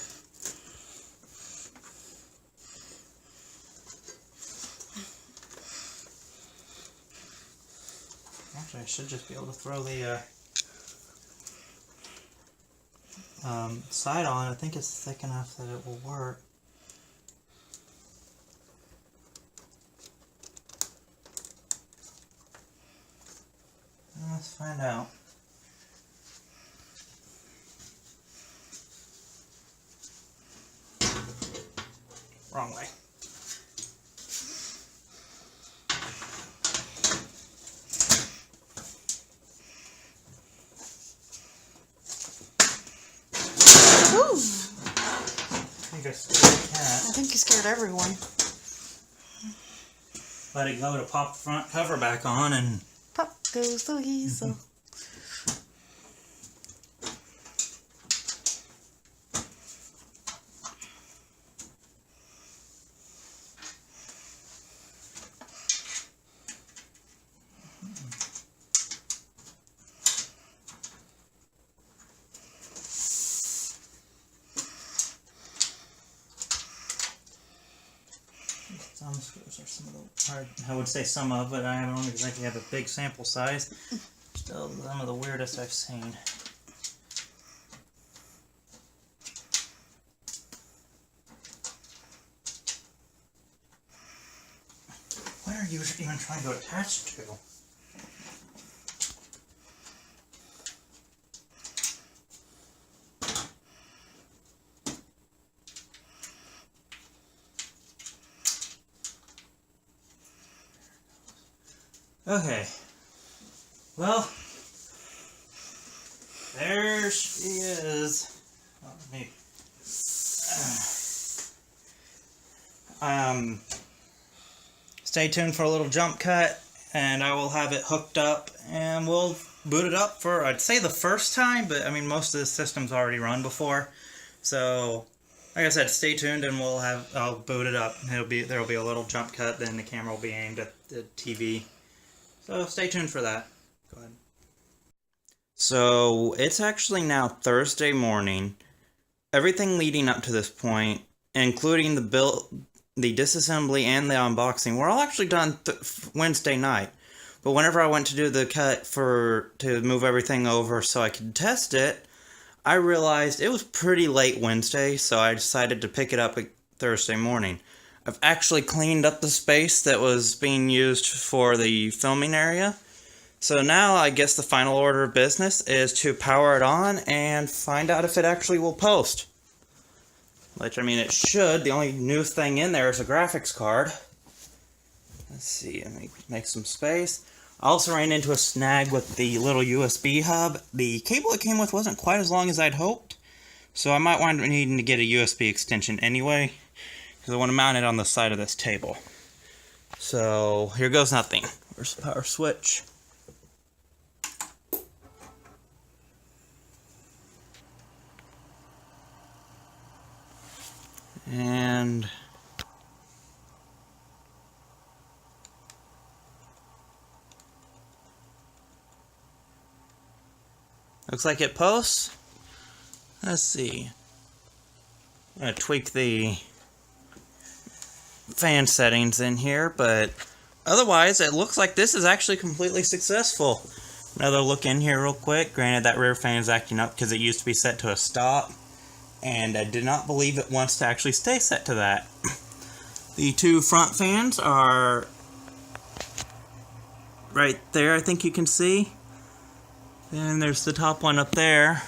Actually, I should just be able to throw the side on. I think it's thick enough that it will work. Let's find out. Wrong way. Woo! I think I scared the cat. I think you scared everyone. Let it go to pop the front cover back on and Pop goes the weasel. thumb screws are some of the, or I would say some of, but I don't exactly have a big sample size. Still some of the weirdest I've seen. What are you even trying to attach to? Okay. Well, there she is. Oh, maybe. Stay tuned for a little jump cut, and I will have it hooked up, and we'll boot it up for, I'd say the first time, but I mean, most of the system's already run before, so like I said, stay tuned, and I'll boot it up. There'll be a little jump cut, then the camera will be aimed at the TV. So stay tuned for that. Go ahead. So it's actually now Thursday morning. Everything leading up to this point, including the disassembly and the unboxing, were all actually done Wednesday night. But whenever I went to do the cut to move everything over so I could test it, I realized it was pretty late Wednesday, so I decided to pick it up Thursday morning. I've actually cleaned up the space that was being used for the filming area. So now I guess the final order of business is to power it on and find out if it actually will post. Which, I mean, it should. The only new thing in there is a graphics card. Let's see, let me make some space. I also ran into a snag with the little USB hub. The cable it came with wasn't quite as long as I'd hoped, so I might wind up needing to get a USB extension anyway, because I want to mount it on the side of this table. So, here goes nothing. Where's the power switch? And looks like it posts. Let's see. I'm going to tweak the fan settings in here, but otherwise it looks like this is actually completely successful. Another look in here real quick. Granted, that rear fan is acting up because it used to be set to a stop, and I did not believe it wants to actually stay set to that. The two front fans are right there, I think you can see. And there's the top one up there.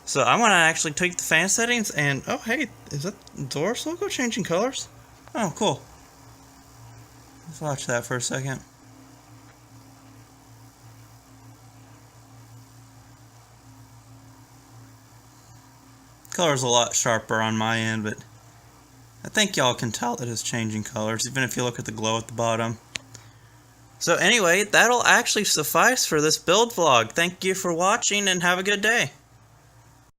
So I want to actually tweak the fan settings and... Oh, hey, is that Doris logo changing colors? Oh, cool. Let's watch that for a second. Color's a lot sharper on my end, but I think y'all can tell that it's changing colors, even if you look at the glow at the bottom. So anyway, that'll actually suffice for this build vlog. Thank you for watching and have a good day.